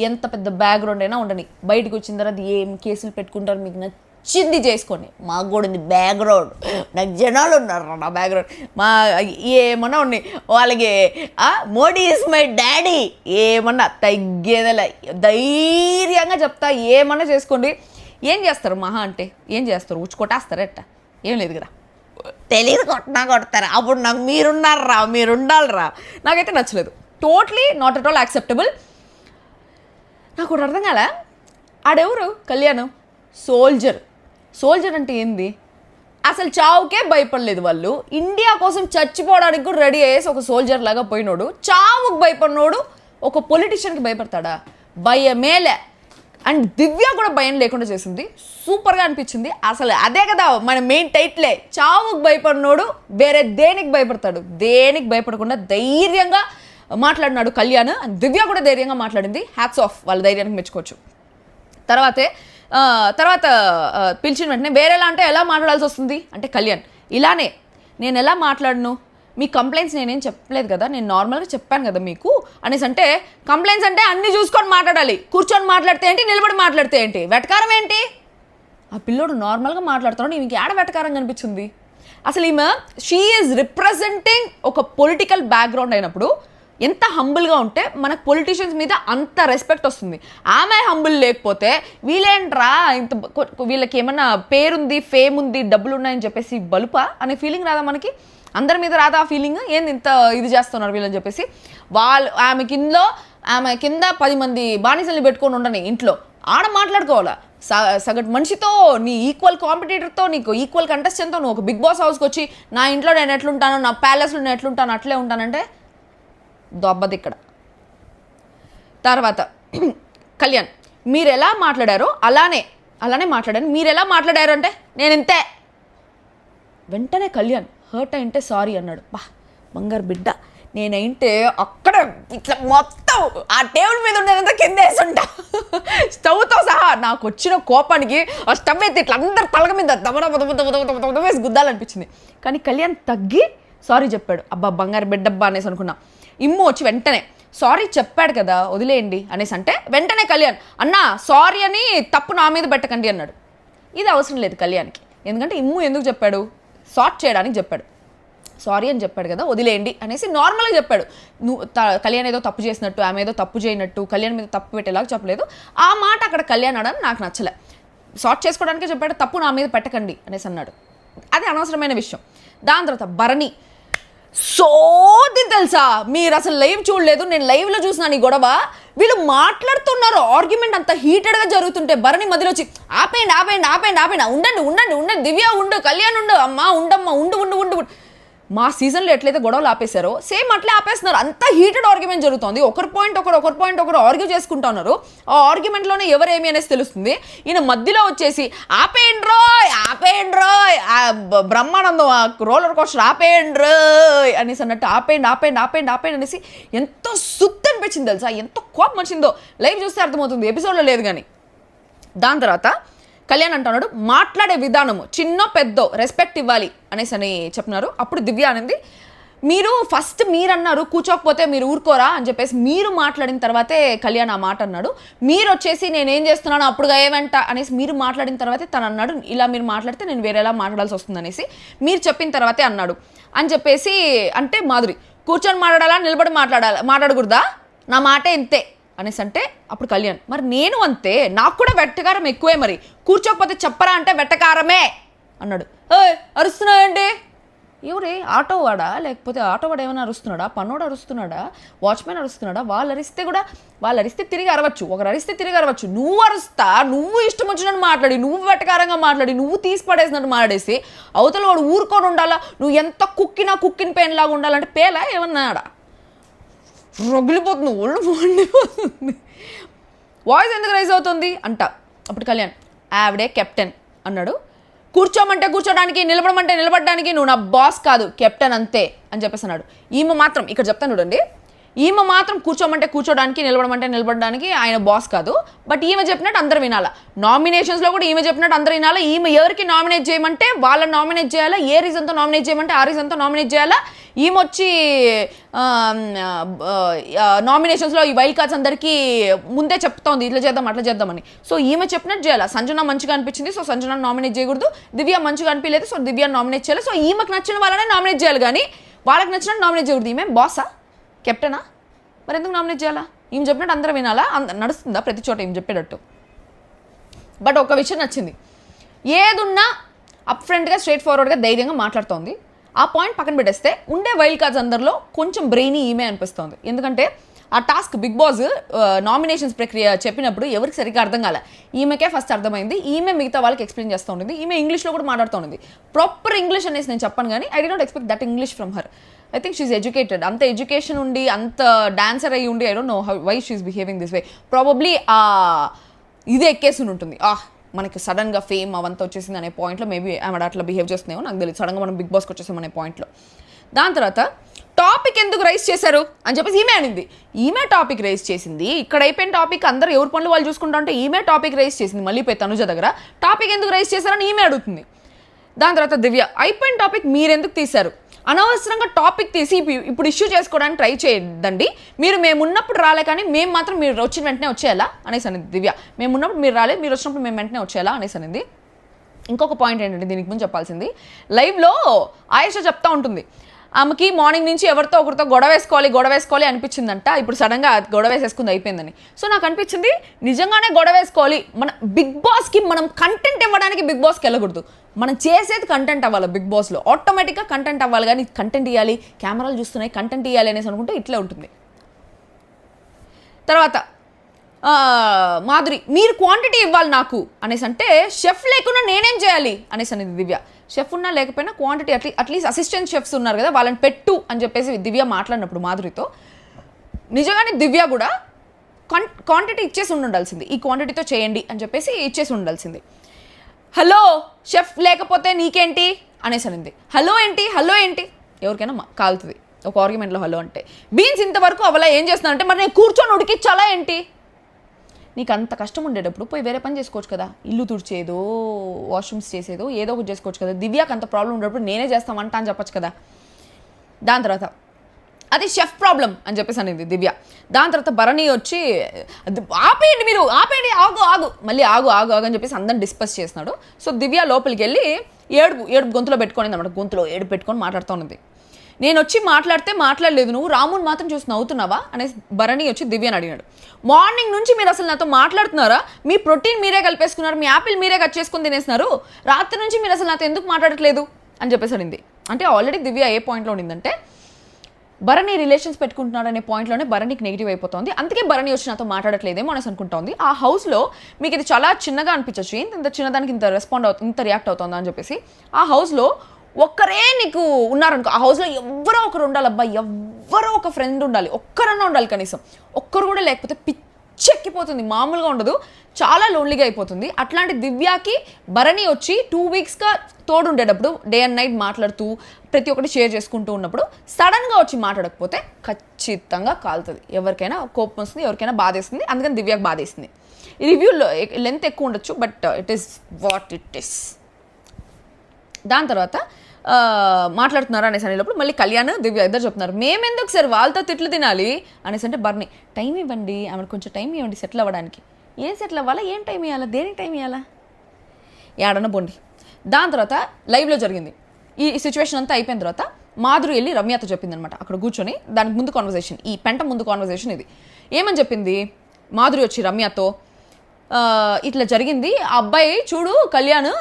ఎంత పెద్ద బ్యాక్గ్రౌండ్ అయినా ఉండని బయటకు వచ్చిన తర్వాత ఏం కేసులు పెట్టుకుంటారు మీకు నచ్చింది చేసుకోండి. మాకు కూడా ఉంది బ్యాక్గ్రౌండ్, నాకు జనాలు ఉన్నారు నా బ్యాక్గ్రౌండ్, మా ఏమన్నా ఉన్నాయి వాళ్ళకి మోడీ ఈజ్ మై డాడీ ఏమన్నా తగ్గేదలే, ధైర్యంగా చెప్తా ఏమన్నా చేసుకోండి. ఏం చేస్తారు మహా అంటే ఏం చేస్తారు, ఉచ్చుకొట్టేస్తారు ఎట్ట, ఏం లేదు కదా, తెలియదు కొట్టినా కొడతారు. అప్పుడు నాకు మీరున్నారా, మీరు ఉండాలిరా. నాకైతే నచ్చలేదు, totally not at all acceptable. నాకు ఒకటి అర్థం కాలే, ఆడెవరు కళ్యాణ్? సోల్జర్ అంటే ఏంది? అసలు చావుకే భయపడలేదు వాళ్ళు, ఇండియా కోసం చచ్చిపోవడానికి కూడా రెడీ అయ్యేసి ఒక సోల్జర్ లాగా పోయినోడు, చావుకు భయపడినోడు ఒక పొలిటీషియన్కి భయపడతాడా? భయమేలే. అండ్ దివ్య కూడా భయం లేకుండా చేసింది, సూపర్గా అనిపించింది. అసలు అదే కదా మన మెయిన్ టైటిలే, చావుకు భయపడినోడు వేరే దేనికి భయపడతాడు, దేనికి భయపడకుండా ధైర్యంగా మాట్లాడినాడు కళ్యాణ్. అండ్ దివ్య కూడా ధైర్యంగా మాట్లాడింది, హ్యాట్స్ ఆఫ్, వాళ్ళ ధైర్యానికి మెచ్చుకోవచ్చు. తర్వాత పిలిచిన వెంటనే వేరేలా అంటే ఎలా మాట్లాడాల్సి వస్తుంది అంటే కళ్యాణ్ ఇలానే, నేను ఎలా మాట్లాడను, మీ కంప్లైంట్స్ నేనేం చెప్పలేదు కదా, నేను నార్మల్గా చెప్పాను కదా మీకు అనేసి. అంటే కంప్లైంట్స్ అంటే అన్నీ చూసుకొని మాట్లాడాలి, కూర్చొని మాట్లాడితే ఏంటి, నిలబడి మాట్లాడితే ఏంటి, వెటకారం ఏంటి? ఆ పిల్లోడు నార్మల్గా మాట్లాడుతున్నాడు, ఈమెకి ఆడ వెటకారం కనిపించింది. అసలు ఈమె షీ ఈజ్ రిప్రజెంటింగ్ ఒక పొలిటికల్ బ్యాక్గ్రౌండ్ అయినప్పుడు ఎంత హంబుల్గా ఉంటే మనకు పొలిటీషియన్స్ మీద అంత రెస్పెక్ట్ వస్తుంది. ఆమె హంబుల్ లేకపోతే వీళ్ళేంట్రా ఇంత, వీళ్ళకి ఏమన్నా పేరుంది, ఫేమ్ ఉంది, డబ్బులు ఉన్నాయని చెప్పేసి బలుపా అనే ఫీలింగ్ రాదా మనకి? అందరి మీద రాదా ఆ ఫీలింగ్, ఏంది ఇంత ఇది చేస్తున్నారు వీళ్ళని చెప్పేసి. ఆమె కింద 10 మంది బానిసల్ని పెట్టుకొని ఉండని ఇంట్లో, ఆడ మాట్లాడుకోవాలా సగటు మనిషితో, నీ ఈక్వల్ కాంపిటీటర్తో, నీకు ఈక్వల్ కంటెస్టెంట్తో నువ్వు ఒక బిగ్ బాస్ హౌస్కి వచ్చి నా ఇంట్లో నేను ఎట్లుంటాను, నా ప్యాలెస్లో నేను ఎట్లుంటాను అట్లే ఉంటానంటే దొబ్బది ఇక్కడ. తర్వాత కళ్యాణ్ మీరు ఎలా మాట్లాడారో అలానే మాట్లాడాను, మీరు ఎలా మాట్లాడారు అంటే నేను ఇంతే. వెంటనే కళ్యాణ్ హర్ట్ అయింటే సారీ అన్నాడు. బా బంగారు బిడ్డ, నేనైంటే అక్కడ ఇట్లా మొత్తం ఆ టేబుల్ మీద ఉండేదంతా కింద వేసుంటా స్టవ్తో సహా. నాకు వచ్చిన కోపానికి ఆ స్టవ్ అయితే ఇట్లా అందరు తలగ మీద దమన వేసి గుద్దాలనిపించింది. కానీ కళ్యాణ్ తగ్గి సారీ చెప్పాడు. అబ్బా బంగారు బిడ్డబ్బా అనేసి అనుకున్నా. ఇమ్ము వచ్చి వెంటనే సారీ చెప్పాడు కదా వదిలేయండి అనేసి అంటే వెంటనే కళ్యాణ్ అన్నా సారీ అని తప్పు నా మీద పెట్టకండి అన్నాడు. ఇది అవసరం లేదు కళ్యాణ్కి, ఎందుకంటే ఇమ్ము ఎందుకు చెప్పాడు, సార్ట్ చేయడానికి చెప్పాడు. సారీ అని చెప్పాడు కదా వదిలేయండి అనేసి నార్మల్గా చెప్పాడు. కళ్యాణ్ ఏదో తప్పు చేసినట్టు, ఆమె ఏదో తప్పు చేయనట్టు, కళ్యాణ్ మీద తప్పు పెట్టేలాగా చెప్పలేదు. ఆ మాట అక్కడ కళ్యాణ్ అనడం నాకు నచ్చలే. సార్ట్ చేసుకోవడానికే చెప్పాడు, తప్పు నా మీద పెట్టకండి అనేసి అన్నాడు. అది అనవసరమైన విషయం. దాని తర్వాత భరణి సోది తెలుసా, మీరు అసలు లైవ్ చూడలేదు, నేను లైవ్లో చూసినాను ఈ గొడవ. వీళ్ళు మాట్లాడుతున్నారు, ఆర్గ్యుమెంట్ అంత హీటెడ్గా జరుగుతుంటే భరణి మధ్యలో వచ్చి ఆపేయండి, ఉండండి, దివ్య ఉండు, కళ్యాణ్ ఉండు, అమ్మా ఉండమ్మా ఉండు. మా సీజన్లో ఎట్లయితే గొడవలు ఆపేశారో సేమ్ అట్లే ఆపేస్తున్నారు. అంత హీటెడ్ ఆర్గ్యుమెంట్ జరుగుతుంది, ఒకరి పాయింట్ ఒకరు ఆర్గ్యూ చేసుకుంటా ఉన్నారు. ఆ ఆర్గ్యుమెంట్లోనే ఎవరేమి అనేసి తెలుస్తుంది. ఈయన మధ్యలో వచ్చేసి ఆపేయండి రోయ్ బ్రహ్మానందం రోలర్ కోస్టర్ ఆపేయండి రోయ్ అనేసి అన్నట్టు ఆపేయండి అనేసి ఎంతో సుత్తి అనిపించింది తెలుసా, ఎంతో కోపం వచ్చిందో. లైవ్ చూస్తే అర్థమవుతుంది, ఎపిసోడ్లో లేదు. కానీ దాని తర్వాత కళ్యాణ్ అంటున్నాడు మాట్లాడే విధానము చిన్న పెద్దో రెస్పెక్ట్ ఇవ్వాలి అనేసి అని చెప్తున్నారు. అప్పుడు దివ్య అనేది మీరు అన్నారు కూర్చోకపోతే మీరు ఊరుకోరా అని చెప్పేసి మీరు మాట్లాడిన తర్వాతే కళ్యాణ్ ఆ మాట అన్నాడు. మీరు వచ్చేసి నేనేం చేస్తున్నాను అప్పుడుగా ఏమంట అనేసి మీరు మాట్లాడిన తర్వాతే తను అన్నాడు, ఇలా మీరు మాట్లాడితే నేను వేరేలా మాట్లాడాల్సి వస్తుంది అనేసి మీరు చెప్పిన తర్వాతే అన్నాడు అని చెప్పేసి. అంటే మాధురి కూర్చొని మాట్లాడాలా, నిలబడి మాట్లాడకూడదా, నా మాటే ఇంతే అనేసి అంటే అప్పుడు కళ్యాణ్ మరి నేను అంతే, నాకు కూడా వెట్టకారం ఎక్కువే, మరి కూర్చోకపోతే చెప్పరా అంటే వెట్టకారమే అన్నాడు. అరుస్తున్నాయండి ఎవరే, ఆటో వాడా లేకపోతే ఆటో వాడు ఏమైనా అరుస్తున్నాడా, పన్నోడు అరుస్తున్నాడా, వాచ్మెన్ అరుస్తున్నాడా? వాళ్ళు అరిస్తే తిరిగి అరవచ్చు, ఒకరు అరిస్తే తిరిగి అరవచ్చు. నువ్వు అరుస్తా, నువ్వు ఇష్టం వచ్చినట్టు మాట్లాడి, నువ్వు వెటకారంగా మాట్లాడి, నువ్వు తీసి పడేసినట్టు మాట్లాడేసి అవతల వాడు ఊరుకొని ఉండాలా, నువ్వు ఎంత కుక్కిన పెయిన్ లాగా ఉండాలంటే పేలా ఏమన్నాడా, రగిలిపోతుంది, ఒళ్ళు మండిపోతుంది, వాయిస్ ఎందుకు రైజ్ అవుతుంది అంట. అప్పుడు కళ్యాణ్ ఆవిడే కెప్టెన్ అన్నాడు, కూర్చోమంటే కూర్చోడానికి, నిలబడమంటే నిలబడడానికి, నువ్వు నా బాస్ కాదు కెప్టెన్ అంతే అని చెప్పేసి అన్నాడు. ఈమె మాత్రం ఇక్కడ చెప్తాను చూడండి, ఈమె మాత్రం కూర్చోమంటే కూర్చోడానికి, నిలబడమంటే నిలబడడానికి ఆయన బాస్ కాదు. బట్ ఈమె చెప్పినట్టు అందరు వినాలా. నామినేషన్స్లో కూడా ఈమె చెప్పినట్టు అందరు వినాలా. ఈమె ఎవరికి నామినేట్ చేయమంటే వాళ్ళని నామినేట్ చేయాలా, ఏ రీజన్తో నామినేట్ చేయమంటే ఆ రీజన్తో నామినేట్ చేయాలా. ఈమె వచ్చి నామినేషన్స్లో ఈ వైల్డ్ కార్డ్స్ అందరికీ ముందే చెప్తోంది ఇట్లా చేద్దాం అట్లా చేద్దామని. సో ఈమె చెప్పినట్టు చేయాలా. సంజన మంచిగా అనిపించింది, సో సంజన నామినేట్ చేయకూడదు. దివ్య మంచిగా అనిపించలేదు, సో దివ్యాని నామినేట్ చేయాలి. సో ఈమెకు నచ్చిన వాళ్ళనే నామినేట్ చేయాలి, కానీ వాళ్ళకి నచ్చినట్టు నామినేట్ చేయకూడదు. ఈమె బాసా, కెప్టెనా? మరి ఎందుకు నామినేట్ చేయాలా? ఈమె చెప్పినట్టు అందరూ వినాలా? నడుస్తుందా ప్రతి చోట ఈమె చెప్పేటట్టు? బట్ ఒక విషయం నచ్చింది, ఏదున్నా అప్ ఫ్రంట్గా స్ట్రైట్ ఫార్వర్డ్గా ధైర్యంగా మాట్లాడుతోంది. ఆ పాయింట్ పక్కన పెట్టేస్తే ఉండే వైల్డ్ కార్డ్స్ అందరిలో కొంచెం బ్రెయినీ ఈమె అనిపిస్తోంది. ఎందుకంటే ఆ టాస్క్ బిగ్ బాస్ నామినేషన్స్ ప్రక్రియ చెప్పినప్పుడు ఎవరికి సరిగ్గా అర్థం కాలే. ఈమెకే ఫస్ట్ అర్థమైంది. ఈమె మిగతా వాళ్ళకి ఎక్స్ప్లెయిన్ చేస్తూ ఉంటుంది. ఈమె ఇంగ్లీష్లో కూడా మాట్లాడుతూ ఉంది. ప్రాపర్ ఇంగ్లీష్ అనేసి నేను చెప్పను, కానీ I did not expect that English from her. I think she's educated. అంత ఎడ్యుకేషన్ ఉండి, అంత డాన్సర్ అయ్యి ఉండి, I don't know why she's behaving this way. Probably ఇదే ఎక్కేసి ఉంటుంది. మనకి సడన్గా ఫేమ్ అవంతా వచ్చేసింది అనే పాయింట్లో మేబీ ఆమె అట్లా బిహేవ్ చేస్తున్నాయో నాకు తెలియదు. సడన్గా మనం బిగ్ బాస్కి వచ్చేసాం అనే పాయింట్లో. దాని తర్వాత టాపిక్ ఎందుకు రైజ్ చేశారు అని చెప్పేసి ఈమె అనింది. ఈమె టాపిక్ రైజ్ చేసింది. ఇక్కడ అయిపోయిన టాపిక్ అందరూ ఎవరి పనులు వాళ్ళు చూసుకుంటా ఉంటే ఈమె టాపిక్ రైజ్ చేసింది. మళ్ళీ పోయి తనుజ దగ్గర టాపిక్ ఎందుకు రైజ్ చేశారని ఈమె అడుగుతుంది. దాని తర్వాత దివ్య, అయిపోయిన టాపిక్ మీరెందుకు తీశారు? అనవసరంగా టాపిక్ తీసి ఇప్పుడు ఇష్యూ చేసుకోవడానికి ట్రై చేయొద్దండి. మేము ఉన్నప్పుడు రాలే, కానీ మేము మాత్రం మీరు వచ్చిన వెంటనే వచ్చేయాలా అనేసి అనేది దివ్య. మేము ఉన్నప్పుడు మీరు రాలేదు, మీరు వచ్చినప్పుడు మేము వెంటనే వచ్చేయాలా అనేసి అనేది. ఇంకొక పాయింట్ ఏంటంటే దీనికి ముందు చెప్పాల్సింది, లైవ్లో ఆయేష చెప్తా ఉంటుంది, ఆమెకి మార్నింగ్ నుంచి ఎవరితో ఒకరితో గొడవ వేసుకోవాలి అనిపించిందంట. ఇప్పుడు సడన్గా గొడవ వేసేసుకుంది అయిపోయిందని. సో నాకు అనిపించింది నిజంగానే గొడవ వేసుకోవాలి. మన బిగ్ బాస్కి మనం కంటెంట్ ఇవ్వడానికి బిగ్ బాస్కి వెళ్ళకూడదు. మనం చేసేది కంటెంట్ అవ్వాలి. బిగ్ బాస్లో ఆటోమేటిక్గా కంటెంట్ అవ్వాలి, కానీ కంటెంట్ ఇవ్వాలి, కెమెరాలు చూస్తున్నాయి కంటెంట్ ఇవ్వాలి అనేసి అనుకుంటే ఇట్లే ఉంటుంది. తర్వాత మాధురి, మీరు క్వాంటిటీ ఇవ్వాలి నాకు అనేసి అంటే, షెఫ్ లేకుండా నేనేం చేయాలి అనేసి అనేది దివ్య. షెఫ్ ఉన్నా లేకపోయినా క్వాంటిటీ అట్లీస్ట్ అసిస్టెంట్ షెఫ్స్ ఉన్నారు కదా, వాళ్ళని పెట్టు అని చెప్పేసి దివ్య మాట్లాడినప్పుడు మాధురితో, నిజంగానే దివ్య కూడా క్వాంటిటీ ఇచ్చేసి ఉండాల్సింది. ఈ క్వాంటిటీతో చేయండి అని చెప్పేసి ఇచ్చేసి ఉండాల్సింది. హలో షెఫ్ లేకపోతే నీకేంటి అనేసి అనింది. హలో ఏంటి ఎవరికైనా కాలుతుంది ఒక ఆర్గ్యుమెంట్లో హలో అంటే. బీన్స్ ఇంతవరకు అవలా ఏం చేస్తున్నానంటే, మరి నేను కూర్చొని ఉడికిచ్చాలా ఏంటి? నీకు అంత కష్టం ఉండేటప్పుడు పోయి వేరే పని చేసుకోవచ్చు కదా. ఇల్లు తుడిచేదో, వాష్రూమ్స్ చేసేదో ఏదో ఒకటి చేసుకోవచ్చు కదా. దివ్యాకి అంత ప్రాబ్లం ఉండేటప్పుడు నేనే చేస్తామంట అని చెప్పచ్చు కదా. దాని తర్వాత అది షెఫ్ ప్రాబ్లం అని చెప్పేసి అనేది దివ్య. దాని తర్వాత భరణి వచ్చి ఆపేయండి మీరు, ఆపేయండి, ఆగు మళ్ళీ ఆగు అని చెప్పేసి అందరిని డిస్కస్ చేస్తున్నాడు. సో దివ్య లోపలికి వెళ్ళి ఏడుపు గొంతులో పెట్టుకొని అన్నమాట. గొంతులో ఏడుపు పెట్టుకొని మాట్లాడుతూ ఉన్నది. నేను వచ్చి మాట్లాడలేదు, నువ్వు రాముని మాత్రం చూసి నవ్వుతున్నావా అనేసి భరణి వచ్చి దివ్యని అడిగాడు. మార్నింగ్ నుంచి మీరు అసలు నాతో మాట్లాడుతున్నారా? మీ ప్రోటీన్ మీరే కలిపేసుకున్నారు, మీ యాపిల్ మీరే కట్ చేసుకుని తినేస్తున్నారు, రాత్రి నుంచి మీరు అసలు నాతో ఎందుకు మాట్లాడట్లేదు అని చెప్పేసి అడింది. అంటే ఆల్రెడీ దివ్య ఏ పాయింట్లో ఉండిందంటే, భరణి రిలేషన్స్ పెట్టుకుంటున్నాడు అనే పాయింట్లోనే భరణికి నెగిటివ్ అయిపోతుంది. అందుకే భరణి వచ్చి నాతో మాట్లాడట్లేదేమో అనేసి అనుకుంటోంది. ఆ హౌస్లో మీకు ఇది చాలా చిన్నగా అనిపించచ్చు, ఇంత చిన్నదానికి ఇంత రియాక్ట్ అవుతుందా అని చెప్పేసి. ఆ హౌస్లో ఒక్కరే నీకు ఉన్నారనుకో, ఆ హౌస్లో ఎవరో ఒకరు ఉండాలి అబ్బా, ఎవరో ఒక ఫ్రెండ్ ఉండాలి, ఒక్కరన్నా ఉండాలి కనీసం. ఒక్కరు కూడా లేకపోతే పిచ్చెక్కిపోతుంది, మామూలుగా ఉండదు, చాలా లోన్లీగా అయిపోతుంది. అట్లాంటి దివ్యాకి భరణి వచ్చి 2 వీక్స్గా తోడు ఉండేటప్పుడు డే అండ్ నైట్ మాట్లాడుతూ ప్రతి ఒక్కటి షేర్ చేసుకుంటూ ఉన్నప్పుడు సడన్గా వచ్చి మాట్లాడకపోతే ఖచ్చితంగా కాలుతుంది. ఎవరికైనా కోపం వస్తుంది, ఎవరికైనా బాధేస్తుంది. అందుకని దివ్యాకి బాధేస్తుంది. ఈ రివ్యూలో లెంత్ ఎక్కువ ఉండొచ్చు, but it is what it is. దాని తర్వాత మాట్లాడుతున్నారు అనేసి అనేటప్పుడు మళ్ళీ కళ్యాణ్ దివ్య ఇద్దరు చెప్తున్నారు, మేమెందుకు సార్ వాళ్ళతో తిట్లు తినాలి అనేసి అంటే భరణి, టైం ఇవ్వండి, ఆమె కొంచెం టైం ఇవ్వండి సెటిల్ అవ్వడానికి. ఏం సెటిల్ అవ్వాలా, ఏం టైం ఇవ్వాలా, దేనికి టైం ఇవ్వాలా, ఏడన బోండి. దాని తర్వాత లైవ్లో జరిగింది ఈ సిచ్యువేషన్ అంతా అయిపోయిన తర్వాత మాధురి వెళ్ళి రమ్యతో చెప్పింది అనమాట. అక్కడ కూర్చొని దానికి ముందు కాన్వర్సేషన్, ఈ పెంట ముందు కాన్వర్సేషన్ ఇది. ఏమని చెప్పింది మాధురి వచ్చి రమ్యతో, ఇట్లా జరిగింది, ఆ అబ్బాయి చూడు కళ్యాణ్,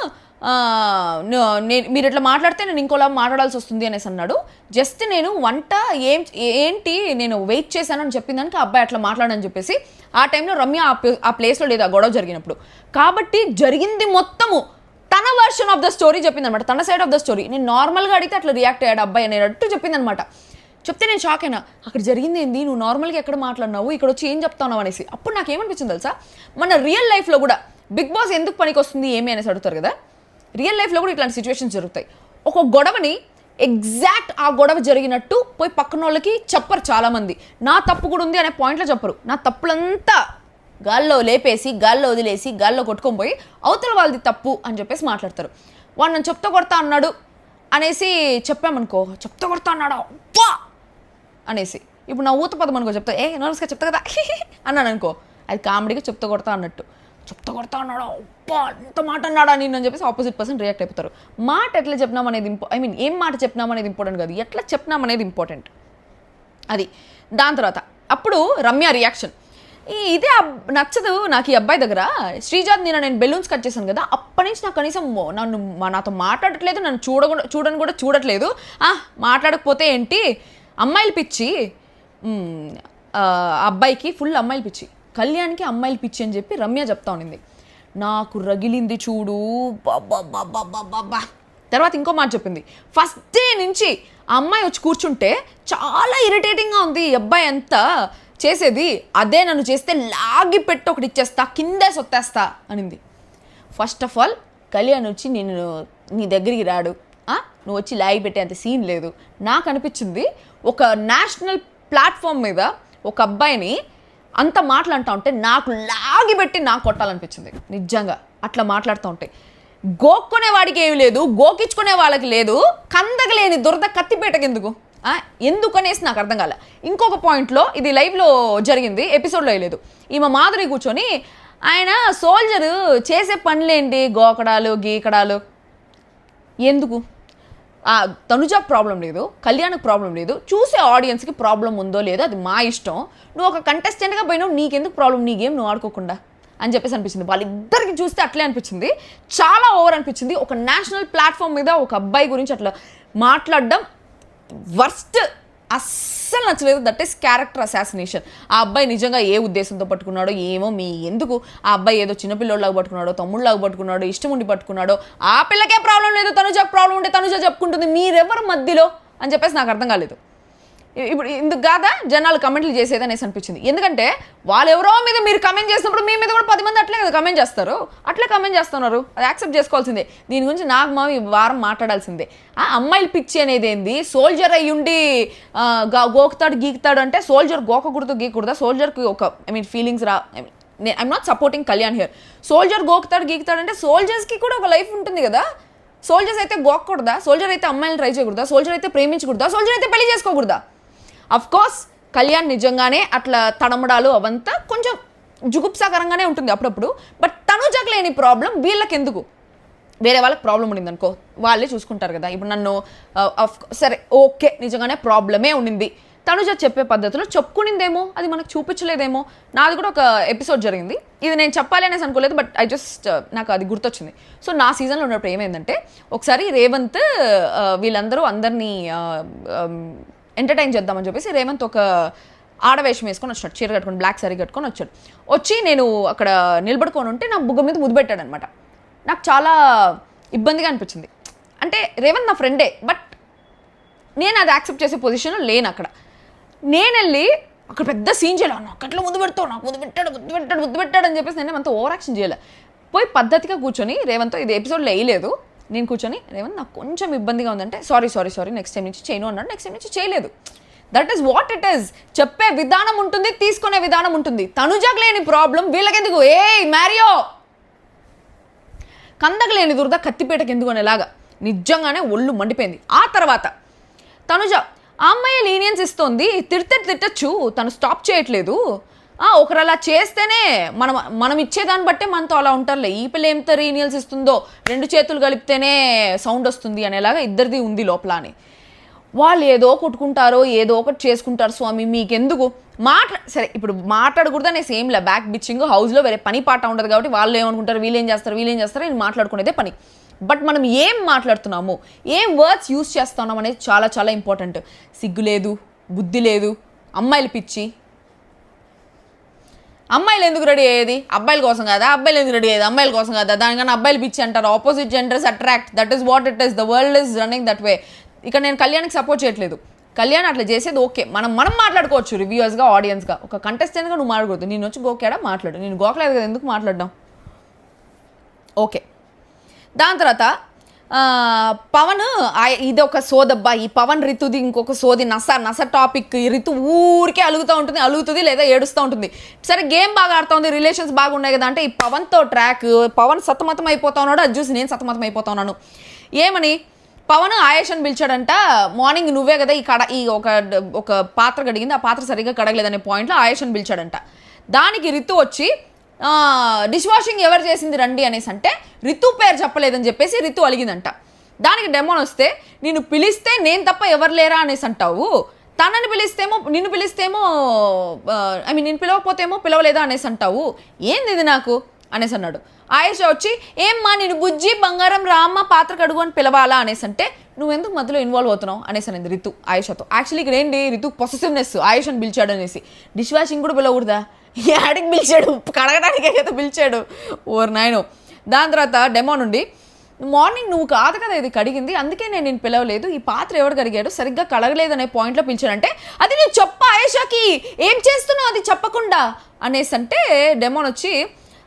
మీరు ఇట్లా మాట్లాడితే నేను ఇంకోలా మాట్లాడాల్సి వస్తుంది అనేసి అన్నాడు. జస్ట్ నేను వంట ఏంటి నేను వెయిట్ చేశాను అని చెప్పిన దానికి అబ్బాయి అట్లా మాట్లాడని చెప్పేసి ఆ టైంలో రమ్య ఆ ప్లేస్లో లేదు, ఆ గొడవ జరిగినప్పుడు. కాబట్టి జరిగింది మొత్తము తన వర్షన్ ఆఫ్ ద స్టోరీ చెప్పింది అనమాట, తన సైడ్ ఆఫ్ ద స్టోరీ. నేను నార్మల్గా అడిగితే అట్లా రియాక్ట్ అయ్యాడు అబ్బాయి అనేటట్టు చెప్పింది అనమాట. చెప్తే నేను షాక్ అయినా, అక్కడ జరిగింది ఏంది, నువ్వు నార్మల్గా ఎక్కడ మాట్లాడినావు, ఇక్కడ వచ్చి ఏం చెప్తున్నావు అనేసి. అప్పుడు నాకు ఏమనిపించింది తెలుసా, మన రియల్ లైఫ్లో కూడా బిగ్ బాస్ ఎందుకు పనికి వస్తుంది ఏమి అనేసి అడుగుతారు కదా, రియల్ లైఫ్లో కూడా ఇట్లాంటి సిచ్యువేషన్స్ జరుగుతాయి. ఒక గొడవని ఎగ్జాక్ట్ ఆ గొడవ జరిగినట్టు పోయి పక్కన వాళ్ళకి చెప్పరు చాలామంది. నా తప్పు కూడా ఉంది అనే పాయింట్లో చెప్పరు. నా తప్పులంతా గాల్లో లేపేసి గాల్లో వదిలేసి గాల్లో కొట్టుకొని పోయి అవతల వాళ్ళది తప్పు అని చెప్పేసి మాట్లాడతారు. వాడు నన్ను చెప్తా కొడతా అన్నాడు అనేసి చెప్పామనుకో, చెప్తా కొడతా అన్నాడా అబ్బా అనేసి, ఇప్పుడు నా ఊత పదం అనుకో చెప్తా, నర్వస్గా చెప్తా కదా అన్నాడు అనుకో, అది కామెడీగా చెప్తా కొడతా అన్నట్టు. చెప్తా కొడతా అన్నాడా అబ్బా అంత మాట అన్నాడా నేను అని చెప్పేసి ఆపోజిట్ పర్సన్ రియాక్ట్ అయిపోతారు. మాట ఎట్లా చెప్పినాం అనేది ఏం మాట చెప్పినాం అనేది ఇంపార్టెంట్ కాదు, ఎట్లా చెప్పినాం అనేది ఇంపార్టెంట్. అది దాని తర్వాత అప్పుడు రమ్య రియాక్షన్ ఇదే నచ్చదు నాకు ఈ అబ్బాయి దగ్గర. శ్రీజాత్ నేను బెలూన్స్ కట్ చేశాను కదా, అప్పటి నుంచి నాకు కనీసం నాతో మాట్లాడట్లేదు, నన్ను చూడని కూడా చూడట్లేదు. మాట్లాడకపోతే ఏంటి, అమ్మాయిలు పిచ్చి అబ్బాయికి ఫుల్ అమ్మాయిలు పిచ్చి, కళ్యాణ్కి అమ్మాయిలు పిచ్చి అని చెప్పి రమ్య చెప్తా ఉండింది. నాకు రగిలింది చూడు బాబా. తర్వాత ఇంకో మాట చెప్పింది, ఫస్ట్ డే నుంచి ఆ అమ్మాయి వచ్చి కూర్చుంటే చాలా ఇరిటేటింగ్గా ఉంది, ఈ అబ్బాయి అంతా చేసేది అదే, నన్ను చేస్తే లాగి పెట్టి ఒకటి ఇచ్చేస్తా, కిందే సొత్తేస్తా అనింది. ఫస్ట్ ఆఫ్ ఆల్ కళ్యాణ్ వచ్చి నేను నీ దగ్గరికి రాడు, నువ్వు వచ్చి లాగి పెట్టే అంత సీన్ లేదు. నాకు అనిపించింది ఒక నేషనల్ ప్లాట్ఫామ్ మీద ఒక అబ్బాయిని అంత మాట్లాడుతూ ఉంటే నాకు లాగి పెట్టి నాకు కొట్టాలనిపించింది నిజంగా. అట్లా మాట్లాడుతూ ఉంటే గోక్కునే వాడికి ఏమి లేదు, గోకించుకునే వాళ్ళకి లేదు, కందగలేని దురద కత్తిపేటకి ఎందుకనేసి నాకు అర్థం కాలే. ఇంకొక పాయింట్లో ఇది లైవ్లో జరిగింది, ఎపిసోడ్లో వేయలేదు. ఈమె మాధురి కూర్చొని ఆయన సోల్జరు చేసే పనులేంటి గోకడాలు గీకడాలు ఎందుకు, తనుజాకు ప్రాబ్లం లేదు, కళ్యాణ్కి ప్రాబ్లం లేదు, చూసే ఆడియన్స్కి ప్రాబ్లం ఉందో లేదో అది మా ఇష్టం. నువ్వు ఒక కంటెస్టెంట్గా పోయినావు, నీకెందుకు ప్రాబ్లం, నీ గేమ్ నువ్వు ఆడుకోకుండా అని చెప్పేసి అనిపించింది. వాళ్ళిద్దరికి చూస్తే అట్లే అనిపించింది, చాలా ఓవర్ అనిపించింది. ఒక నేషనల్ ప్లాట్ఫామ్ మీద ఒక అబ్బాయి గురించి అట్లా మాట్లాడడం వర్స్ట్, అస్సలు నచ్చలేదు. That is character assassination. ఆ అబ్బాయి నిజంగా ఏ ఉద్దేశంతో పట్టుకున్నాడో ఏమో, మీ ఎందుకు ఆ అబ్బాయి ఏదో చిన్నపిల్లోళ్ళలాగా పట్టుకున్నాడో, తమ్ముళ్ళలాగా పట్టుకున్నాడో, ఇష్టం ఉండి పట్టుకున్నాడో, ఆ పిల్లకే ప్రాబ్లం లేదు, తనుజకు ప్రాబ్లం ఉంటే తనుజ చెప్పుకుంటుంది, మీరెవరు మధ్యలో అని చెప్పేసి నాకు అర్థం కాలేదు. ఇప్పుడు ఇందుకు కాదా జనాలు కమెంట్లు చేసేది అనేసి అనిపించింది. ఎందుకంటే వాళ్ళెవరో మీద మీరు కమెంట్ చేసినప్పుడు మీ మీద కూడా 10 మంది అట్లే కదా కమెంట్ చేస్తారు, అట్లా కమెంట్ చేస్తున్నారు, అది యాక్సెప్ట్ చేసుకోవాల్సిందే. దీని గురించి నాకు మా ఈ వారం మాట్లాడాల్సిందే. అమ్మాయిలు పిచ్చి అనేది ఏంది, సోల్జర్ అయ్యుండి గోకుతాడు గీకుతాడు అంటే సోల్జర్ గోకకూడదు గీకూడదా, సోల్జర్కి ఒక feelings I'm not supporting Kalyan here. సోల్జర్ గోకుతాడు గీకుతాడు అంటే సోల్జర్స్కి కూడా ఒక లైఫ్ ఉంటుంది కదా. సోల్జర్స్ అయితే గోకూడదా, సోల్జర్ అయితే అమ్మాయిలు ట్రై చేయకూడదా, సోల్జర్ అయితే ప్రేమించకూడదా, సోల్జర్ అయితే పెళ్లి చేసుకోకూడదా. అఫ్ కోర్స్ కళ్యాణ్ నిజంగానే అట్లా తడమడాలు అవంతా కొంచెం జుగుప్సాకరంగానే ఉంటుంది అప్పుడప్పుడు. బట్ తనుజకు లేని ప్రాబ్లం వీళ్ళకి ఎందుకు, వేరే వాళ్ళకి ప్రాబ్లం ఉండింది అనుకో వాళ్ళే చూసుకుంటారు కదా. ఇప్పుడు నన్ను సరే ఓకే నిజంగానే ప్రాబ్లమే ఉండింది, తనుజ చెప్పే పద్ధతిలో చెప్పుకునిందేమో, అది మనకు చూపించలేదేమో. నాది కూడా ఒక ఎపిసోడ్ జరిగింది, ఇది నేను చెప్పాలి అనేసి అనుకోలేదు, బట్ నాకు అది గుర్తొచ్చింది. సో నా సీజన్లో ఉన్నప్పుడు ఏమైందంటే, ఒకసారి రేవంత్ వీళ్ళందరూ అందరినీ ఎంటర్టైన్ చేద్దామని చెప్పేసి రేవంత్ ఒక ఆడవేషం వేసుకొని వచ్చాడు, చీర కట్టుకొని బ్లాక్ సారీ కట్టుకొని వచ్చాడు. వచ్చి నేను అక్కడ నిలబడుకొని ఉంటే నా బుగ్గ మీద ముద్దు పెట్టాడు అనమాట. నాకు చాలా ఇబ్బందిగా అనిపించింది. అంటే రేవంత్ నా ఫ్రెండే, బట్ నేను అది యాక్సెప్ట్ చేసే పొజిషన్లో లేను అక్కడ. నేను వెళ్ళి అక్కడ పెద్ద సీన్ చేయాలి, నాకు అట్లా ముద్దు పెడతావు, నాకు ముద్దు పెట్టాడు అని చెప్పేసి నేను అంత ఓవర్ యాక్షన్ చేయలే. పోయి పద్ధతిగా కూర్చొని రేవంత్, ఇది ఎపిసోడ్లో వేయలేదు, నేను కూర్చొని రేవంత్ నాకు కొంచెం ఇబ్బందిగా ఉందంటే సారీ నెక్స్ట్ టైం నుంచి చేయను అన్నాడు. నెక్స్ట్ టైం నుంచి చేయలేదు. That is what it is. చెప్పే విధానం ఉంటుంది, తీసుకునే విధానం ఉంటుంది. తనుజకు లేని ప్రాబ్లం వీళ్ళకెందుకు, మ్యారియో కందకు లేని దురద కత్తిపేటకి ఎందుకు అనేలాగా నిజంగానే ఒళ్ళు మండిపోయింది. ఆ తర్వాత తనుజ ఆ అమ్మాయి లీనియన్స్ ఇస్తోంది, తిట్టచ్చు, తను స్టాప్ చేయట్లేదు, ఒకరు అలా చేస్తేనే మనం ఇచ్చేదాన్ని బట్టే మనతో అలా ఉంటారులే, ఈ పిల్ల ఎంత రీనియల్స్ ఇస్తుందో 2 చేతులు కలిపితేనే సౌండ్ వస్తుంది అనేలాగా ఇద్దరిది ఉంది లోపల అని. వాళ్ళు ఏదో కొట్టుకుంటారో ఏదో ఒకటి చేసుకుంటారు స్వామి, మీకెందుకు సరే ఇప్పుడు మాట్లాడకూడదు అనే సేమ్లే, బ్యాక్ బిచ్చింగ్ హౌస్లో వేరే పని పాట ఉండదు కాబట్టి వాళ్ళు ఏమనుకుంటారు, వీళ్ళేం చేస్తారు నేను మాట్లాడుకునేదే పని. బట్ మనం ఏం మాట్లాడుతున్నాము, ఏం వర్డ్స్ యూజ్ చేస్తున్నాం అనేది చాలా చాలా ఇంపార్టెంట్. సిగ్గు లేదు, బుద్ధి లేదు, అమ్మాయిలు పిచ్చి, అమ్మాయిలు ఎందుకు రెడీ అయ్యేది, అబ్బాయిల కోసం కదా, అబ్బాయిలు ఎందుకు రెడీ అయ్యేది, అమ్మాయిల కోసం కదా, దానికన్నా అబ్బాయిలు పిచ్చి అంటారు. Opposite genders attract, that is what it is, the world is running that way. ఇక్కడ నేను కళ్యాణ్కి సపోర్ట్ చేయట్లేదు, కళ్యాణ్ అట్లా చేసేది ఓకే, మనం మాట్లాడుకోవచ్చు రివ్యూవర్స్గా, ఆడియన్స్గా. ఒక కంటెస్టెంట్గా నువ్వు మాట్లాడకూడదు, నేను వచ్చి గోకాడా మాట్లాడు, నేను గోకలేదు కదా ఎందుకు మాట్లాడడం, ఓకే. దాని తర్వాత పవన్ ఇది ఒక సోదబ్బా, ఈ పవన్ రితుది ఇంకొక సోది నస టాపిక్. ఈ రితు ఊరికే అలుగుతుంది లేదా ఏడుస్తూ ఉంటుంది. సరే గేమ్ బాగా ఆడుతూ ఉంది, రిలేషన్స్ బాగున్నాయి కదా అంటే ఈ పవన్తో ట్రాక్, పవన్ సతమతం అయిపోతా ఉన్నాడు, అది చూసి నేను సతమతం అయిపోతా ఉన్నాను. ఏమని పవన్ ఆయేషని పిలిచాడంట. మార్నింగ్ నువ్వే కదా ఈ ఒక పాత్ర కడిగింది, ఆ పాత్ర సరిగ్గా కడగలేదనే పాయింట్లో ఆయేషని పిలిచాడంట. దానికి రితు వచ్చి డిష్ వాషింగ్ ఎవరు చేసింది రండి అనేసి అంటే రితు పేరు చెప్పలేదని చెప్పేసి రితు అలిగిందంట. దానికి డెమోన్ వస్తే నిన్ను పిలిస్తే నేను తప్ప ఎవరు లేరా అనేసి అంటావు, తనని పిలిస్తేమో నిన్ను పిలిస్తేమో నేను పిలవకపోతేమో పిలవలేదా అనేసి అంటావు, ఏంది ఇది నాకు అనేసి అన్నాడు. ఆయేష వచ్చి ఏమ్మా నేను బుజ్జి బంగారం రామ్మ పాత్ర కడుగు అని పిలవాలా అనేసి అంటే నువ్వెందుకు మధ్యలో ఇన్వాల్వ్ అవుతున్నావు అనేసి అనేది రితు ఆయేషతో. యాక్చువల్లీ ఇక్కడ ఏంటి రితు పొసెసివ్నెస్, ఆయేషని పిలిచాడు అనేసి. డిష్ వాషింగ్ కూడా పిలవకూడదా, యాడికి పిలిచాడు, కడగడానికే కదా పిలిచాడు, ఓర్ నాయనో. దాని తర్వాత డెమో నుండి మార్నింగ్ నువ్వు కాదు కదా ఇది కడిగింది, అందుకే నేను పిలవలేదు, ఈ పాత్ర ఎవరు కడిగాడు సరిగ్గా కడగలేదు అనే పాయింట్లో పిలిచాడంటే అది నువ్వు చెప్ప ఆయేషకి, ఏం చేస్తున్నావు అది చెప్పకుండా అనేసి అంటే డెమోన్ వచ్చి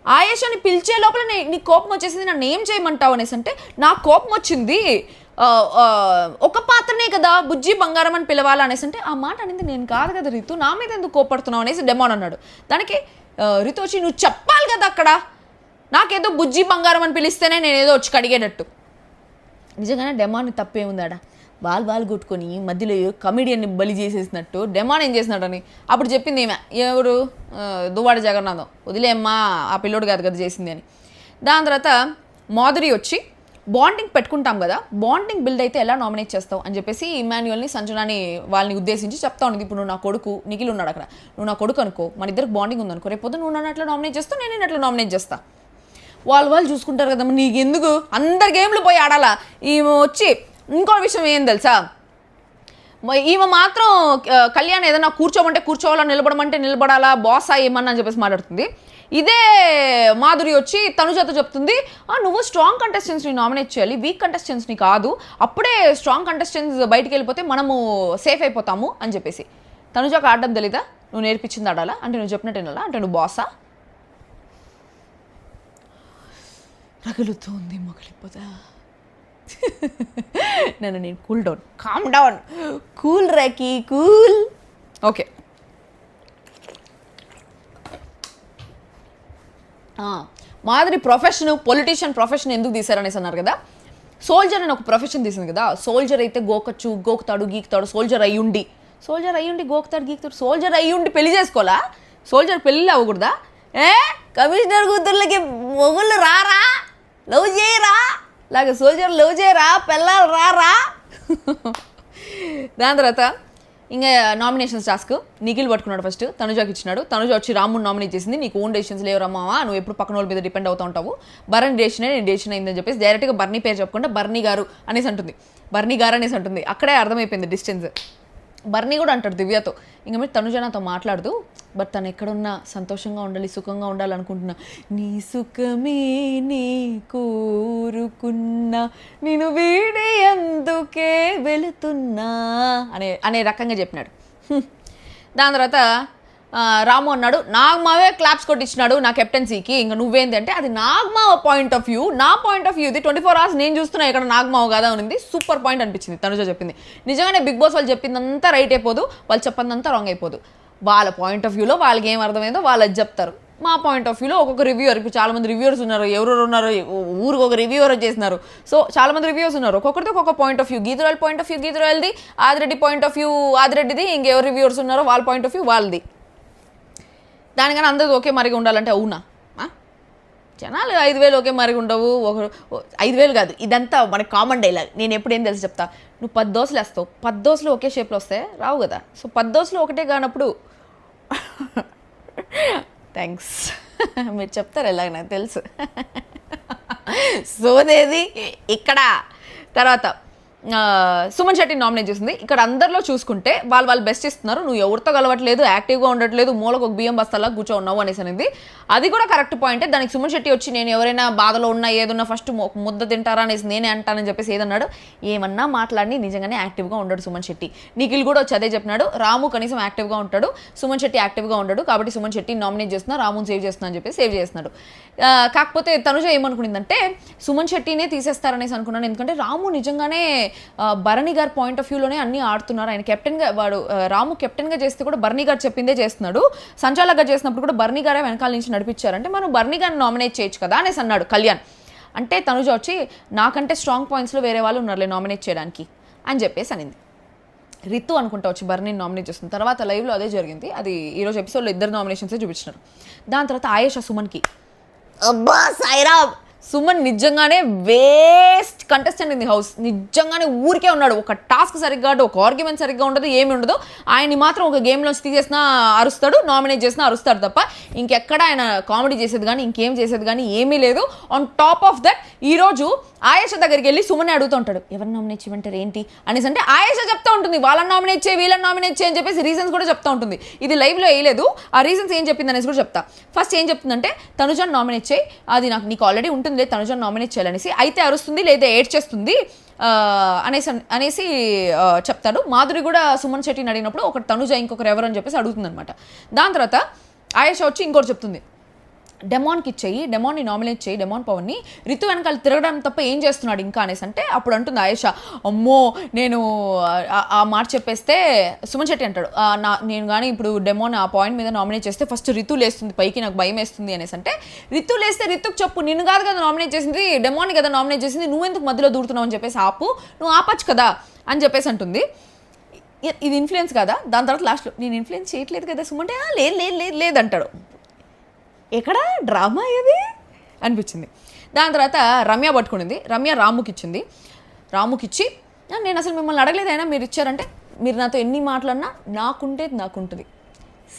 ఆయేషని పిలిచే లోపల నీ కోపం వచ్చేసింది, నన్ను ఏం చేయమంటావు అనేసి అంటే నాకు కోపం వచ్చింది, ఒక పాత్రనే కదా బుజ్జి బంగారం అని పిలవాలి అనేసి అంటే ఆ మాట అనేది నేను కాదు కదా రితు, నా మీద ఎందుకు కోపడుతున్నావు అనేసి డెమోన్ అన్నాడు. దానికి రితు వచ్చి నువ్వు చెప్పాలి కదా అక్కడ, నాకేదో బుజ్జి బంగారం అని పిలిస్తేనే నేను ఏదో వచ్చి కడిగేటట్టు. నిజంగానే డెమాన్ తప్పేముందాడా, వాళ్ళు కొట్టుకొని మధ్యలో కమెడియన్ని బలి చేసేసినట్టు డెమాన్ ఏం చేసినాడని అప్పుడు చెప్పింది ఈమె, ఎవరు దువ్వాడ జగన్నాథం, వదిలేమ్మా ఆ పిల్లోడు కాదు కదా చేసింది అని. దాని తర్వాత మాధురి వచ్చి బాండింగ్ పెట్టుకుంటాం కదా, బాండింగ్ బిల్డ్ అయితే ఎలా నామినేట్ చేస్తావు అని చెప్పేసి ఇమాన్యుయల్ని సంజనాని వాళ్ళని ఉద్దేశించి చెప్తా ఉంది. ఇప్పుడు నువ్వు నా కొడుకు, నిఖిల్ ఉన్నాడు అక్కడ, నువ్వు నా కొడుకు అనుకో, మన ఇద్దరికి బాండింగ్ ఉందనుకో, రేపు నువ్వు నన్ను అట్లా నామినేట్ చేస్తావు, నేను అట్లా నామినేట్ చేస్తా, వాళ్ళు చూసుకుంటారు కదా, నీకు ఎందుకు అందరి గేమ్లు పోయి ఆడాలా. ఈమె వచ్చి ఇంకో విషయం ఏం తెలుసా, ఈమె మాత్రం కళ్యాణ్ ఏదైనా కూర్చోమంటే కూర్చోవాలా, నిలబడమంటే నిలబడాలా, బాసా ఏమన్నా అని చెప్పేసి మాట్లాడుతుంది. ఇదే మాధురి వచ్చి తనుజతో చెప్తుంది నువ్వు స్ట్రాంగ్ కంటెస్టెంట్స్ని నామినేట్ చేయాలి, వీక్ కంటెస్టెంట్స్ని కాదు, అప్పుడే స్ట్రాంగ్ కంటెస్టెంట్స్ బయటికి వెళ్ళిపోతే మనము సేఫ్ అయిపోతాము అని చెప్పేసి. తనుజకు ఆడడం తెలీదా, నువ్వు నేర్పించింది ఆడాలా అంటే నువ్వు చెప్పినట్టు వినాలా అంటే నువ్వు బాసా. రగులుతోంది మొగలిపోదా నేను cool down, calm down, cool Rocky cool. Okay Madhuri politician profession ఎందుకు తీశారనేసి అన్నారు కదా, సోల్జర్ అని ఒక ప్రొఫెషన్ తీసింది కదా, సోల్జర్ అయితే గోకుతాడు గీకుతాడు, సోల్జర్ అయ్యుండి గోకుతాడు సోల్జర్ అయ్యుండి పెళ్లి చేసుకోవాలా, సోల్జర్ పెళ్ళి అవ్వకూడదా, కమిషనర్ కూతుర్లకి మొగుళ్ళు రారా, లవ్ చేయరా, లాగా సోల్జర్ లవ్ చేయరా, పిల్లలు రారా. దాని తర్వాత ఇంకా నామినేషన్స్ టాస్క్ నిఖిల్ పట్టుకున్నాడు, ఫస్ట్ తనుజాకి ఇచ్చినాడు, తనుజ వచ్చి రాముని నామినేట్ చేసింది, నీకు ఓన్ డెసిషన్స్ లేవు రమ్మావా, నువ్వు ఎప్పుడు పక్కన వాళ్ళ మీద డిపెండ్ అవుతూ ఉంటావు, బర్నీ డెసిషనే నేను డెసిషన్ అయిందని చెప్పేసి డైరెక్ట్గా బర్నీ పేరు చెప్పకుండా బర్నీ గారు అనేసి అంటుంది. అక్కడే అర్థమైపోయింది డిస్టెన్స్. బర్నీ కూడా అంటాడు దివ్యతో, ఇంకా మీరు తనుజ నాతో మాట్లాడదు, బట్ తను ఎక్కడున్నా సంతోషంగా ఉండాలి, సుఖంగా ఉండాలనుకుంటున్నా, నీ సుఖమే నీ కోరుకున్నా, నేను వీడి అందుకే వెళుతున్నా అనే రకంగా చెప్పినాడు. దాని తర్వాత రాము అన్నాడు నాగమావే క్లాప్స్ కొట్టించినాడు నా కెప్టెన్సీకి, ఇంకా నువ్వేంది అంటే అది నాగమావ పాయింట్ ఆఫ్ వ్యూ, నా పాయింట్ ఆఫ్ వ్యూ ఇది 24 hours నేను చూస్తున్నా, ఇక్కడ నాగమావ కాదా ఉంది. సూపర్ పాయింట్ అనిపించింది తనుజ చెప్పింది. నిజంగానే బిగ్ బాస్ వాళ్ళు చెప్పిందంతా రైట్ అయిపోదు, వాళ్ళు చెప్పినంతా రాంగ్ అయిపోదు. వాళ్ళ పాయింట్ ఆఫ్ వ్యూలో వాళ్ళకి ఏం అర్థమైందో వాళ్ళు అది చెప్తారు. మా పాయింట్ ఆఫ్ వ్యూలో ఒక్కొక్క రివ్యూవర్, ఇప్పుడు చాలా మంది రివ్యూవర్స్ ఉన్నారు, ఎవరెవరు ఉన్నారు ఊరికి ఒక రివ్యూవర్ చేస్తున్నారు, సో చాలా మంది రివ్యూవర్స్ ఉన్నారు, ఒక్కొక్కరితో ఒక్కొక్క point of view. Geetu Royal point of view గీతురాయల్ది, ఆదిరెడ్డి పాయింట్ ఆఫ్ వ్యూ ఆదిరెడ్డిది, ఇంకెవరు రివ్యూవర్స్ ఉన్నారో వాళ్ళ పాయింట్ ఆఫ్ వ్యూ వాళ్ళది. దానికన్నా అందరిది ఒకే మరిగా ఉండాలంటే అవునా? జనాలు 5,000 ఒకే మరిగా ఉండవు, 5,000 కాదు, ఇదంతా మనకి కామన్ డైలాగ్. నేను ఎప్పుడు ఏం తెలిసి చెప్తా, నువ్వు 10 దోశలు వేస్తావు, 10 దోశలు ఒకే షేప్లో వస్తాయి రావు కదా, సో 10 దోశలు ఒకటే కానప్పుడు థ్యాంక్స్ మీరు చెప్తారు ఎలాగ నాకు తెలుసు. సోదేది ఇక్కడ. తర్వాత సుమన్ శెట్టి నామినేట్ చేసింది. ఇక్కడ అందరిలో చూసుకుంటే వాళ్ళు బెస్ట్ ఇస్తున్నారు. నువ్వు ఎవరితో కలవట్లేదు, యాక్టివ్గా ఉండట్లేదు, మూలకు ఒక బియ్యం బస్తాలా కూర్చో ఉన్నావు అనేసి అనేది. అది కూడా కరెక్ట్ పాయింటే. దానికి సుమన్ శెట్టి వచ్చి నేను ఎవరైనా బాధలో ఉన్నా ఏదన్నా ఫస్ట్ ముద్ద తింటారా అనేసి నేనే అంటానని చెప్పేసి ఏదన్నాడు. ఏమన్నా మాట్లాడి నిజంగానే యాక్టివ్గా ఉండడు సుమన్ శెట్టి. నిఖిల్ కూడా వచ్చి అదే చెప్పినాడు. రాము కనీసం యాక్టివ్గా ఉంటాడు, సుమన్ శెట్టి యాక్టివ్గా ఉండడు, కాబట్టి సుమన్ శెట్టి నామినేట్ చేస్తున్నా, రాముని సేవ్ చేస్తున్నా అని చెప్పి సేవ్ చేస్తున్నాడు. కాకపోతే తనుజ ఏమనుకునిందంటే సుమన్ శెట్టినే తీసేస్తారనేసి అనుకున్నాను. ఎందుకంటే రాము నిజంగానే భరణి గారి పాయింట్ ఆఫ్ వ్యూలోనే అన్ని ఆడుతున్నారు. ఆయన కెప్టెన్గా రాము కెప్టెన్గా చేస్తే కూడా భరణి గారు చెప్పిందే చేస్తున్నాడు. సంచాలకగా చేసినప్పుడు కూడా భరణి గారే వెనకాల నుంచి నడిపించారంటే మనం భరణి గారిని నామినేట్ చేయొచ్చు కదా అనేసి అన్నాడు కళ్యాణ్. అంటే తనుజ వచ్చి నాకంటే స్ట్రాంగ్ పాయింట్స్లో వేరే వాళ్ళు ఉన్నారులే నామినేట్ చేయడానికి అని చెప్పేసి అనింది. రితు అనుకుంటా వచ్చి బర్నీని నామినేట్ చేస్తుంది. తర్వాత లైవ్లో అదే జరిగింది. అది ఈరోజు ఎపిసోడ్లో 2 నామినేషన్సే చూపించినారు. దాని తర్వాత ఆయేషా సుమన్కి, అబ్బా సాయిరామ్, సుమన్ నిజంగానే waste contestant in the house. నిజంగానే ఊరికే ఉన్నాడు. ఒక టాస్క్ సరిగ్గా, ఒక ఆర్గ్యుమెంట్ సరిగ్గా ఉండదు, ఏమి ఉండదు. ఆయన్ని మాత్రం ఒక గేమ్లోంచి తీసేసినా అరుస్తాడు, నామినేట్ చేసినా అరుస్తాడు తప్ప ఇంకెక్కడ ఆయన కామెడీ చేసేది కానీ ఇంకేం చేసేది కానీ ఏమీ లేదు. ఆన్ టాప్ ఆఫ్ దట్ ఈరోజు ఆయేషా దగ్గరికి వెళ్ళి సుమన్ అడుగుతూ ఉంటాడు, ఎవరిని నామినేట్ చేయమంటారు ఏంటి అనేసి. అంటే ఆయేషా చెప్తా ఉంటుంది వాళ్ళని నామినేట్ చేయి, వీళ్ళని నామినేట్ చేయి అని చెప్పేసి రీజన్స్ కూడా చెప్తా ఉంటుంది. ఇది లైవ్లో వేయలేదు. ఆ రీజన్స్ ఏం చెప్పింది అనేసి కూడా చెప్తా. ఫస్ట్ ఏం చెప్తుందంటే తనుజాన్ని నామినేట్ చేయి, అది నీకు ఆల్రెడీ ఉంటుంది తనుజాన్ని నామినేట్ చేయాలనేసి. అయితే అరుస్తుంది లేదా ఏడ్చేస్తుంది అనేసి చెప్తాడు. మాధురి కూడా సుమన్ శెట్టిని అడిగినప్పుడు ఒకటి తనుజ ఇంకొకరు ఎవరు అని చెప్పేసి అడుగుతుంది అనమాట. దాని తర్వాత ఆయేషా వచ్చి ఇంకోటి చెప్తుంది, డెమాన్కి ఇచ్చేయి, డెమాన్ని నామినేట్ చేయి, డెమాన్ పవన్ని, రితు వెనకాల తిరగడం తప్ప ఏం చేస్తున్నాడు ఇంకా అనేసి. అంటే అప్పుడు అంటుంది ఆయేషా, అమ్మో నేను ఆ మాట చెప్పేస్తే సుమన్ శెట్టి అంటాడు, నేను కానీ ఇప్పుడు డెమాన్ ఆ పాయింట్ మీద నామినేట్ చేస్తే ఫస్ట్ రితు లేస్తుంది పైకి, నాకు భయం వేస్తుంది అనేసి. అంటే రితు లేస్తే రితుకు చెప్పు, నిన్ను కాదు కదా నామినేట్ చేసింది, డెమాన్ని కదా నామినేట్ చేసింది, నువ్వెందుకు మధ్యలో దూరుతున్నావు అని చెప్పేసి నువ్వు ఆపచ్చు కదా అని చెప్పేసి అంటుంది. ఇది ఇన్ఫ్లుయెన్స్ కదా. దాని తర్వాత లాస్ట్లో నేను ఇన్ఫ్లుయెన్స్ చేయట్లేదు కదా సుమన్ అంటే లేదు లేదంటాడు. ఎక్కడ డ్రామా ఏది అనిపించింది. దాని తర్వాత రమ్య పట్టుకునింది. రమ్య రాముకి ఇచ్చింది. రాముకి ఇచ్చి నేను అసలు మిమ్మల్ని అడగలేదైనా మీరు ఇచ్చారంటే, మీరు నాతో ఎన్ని మాట్లాడినా నాకుంటుంది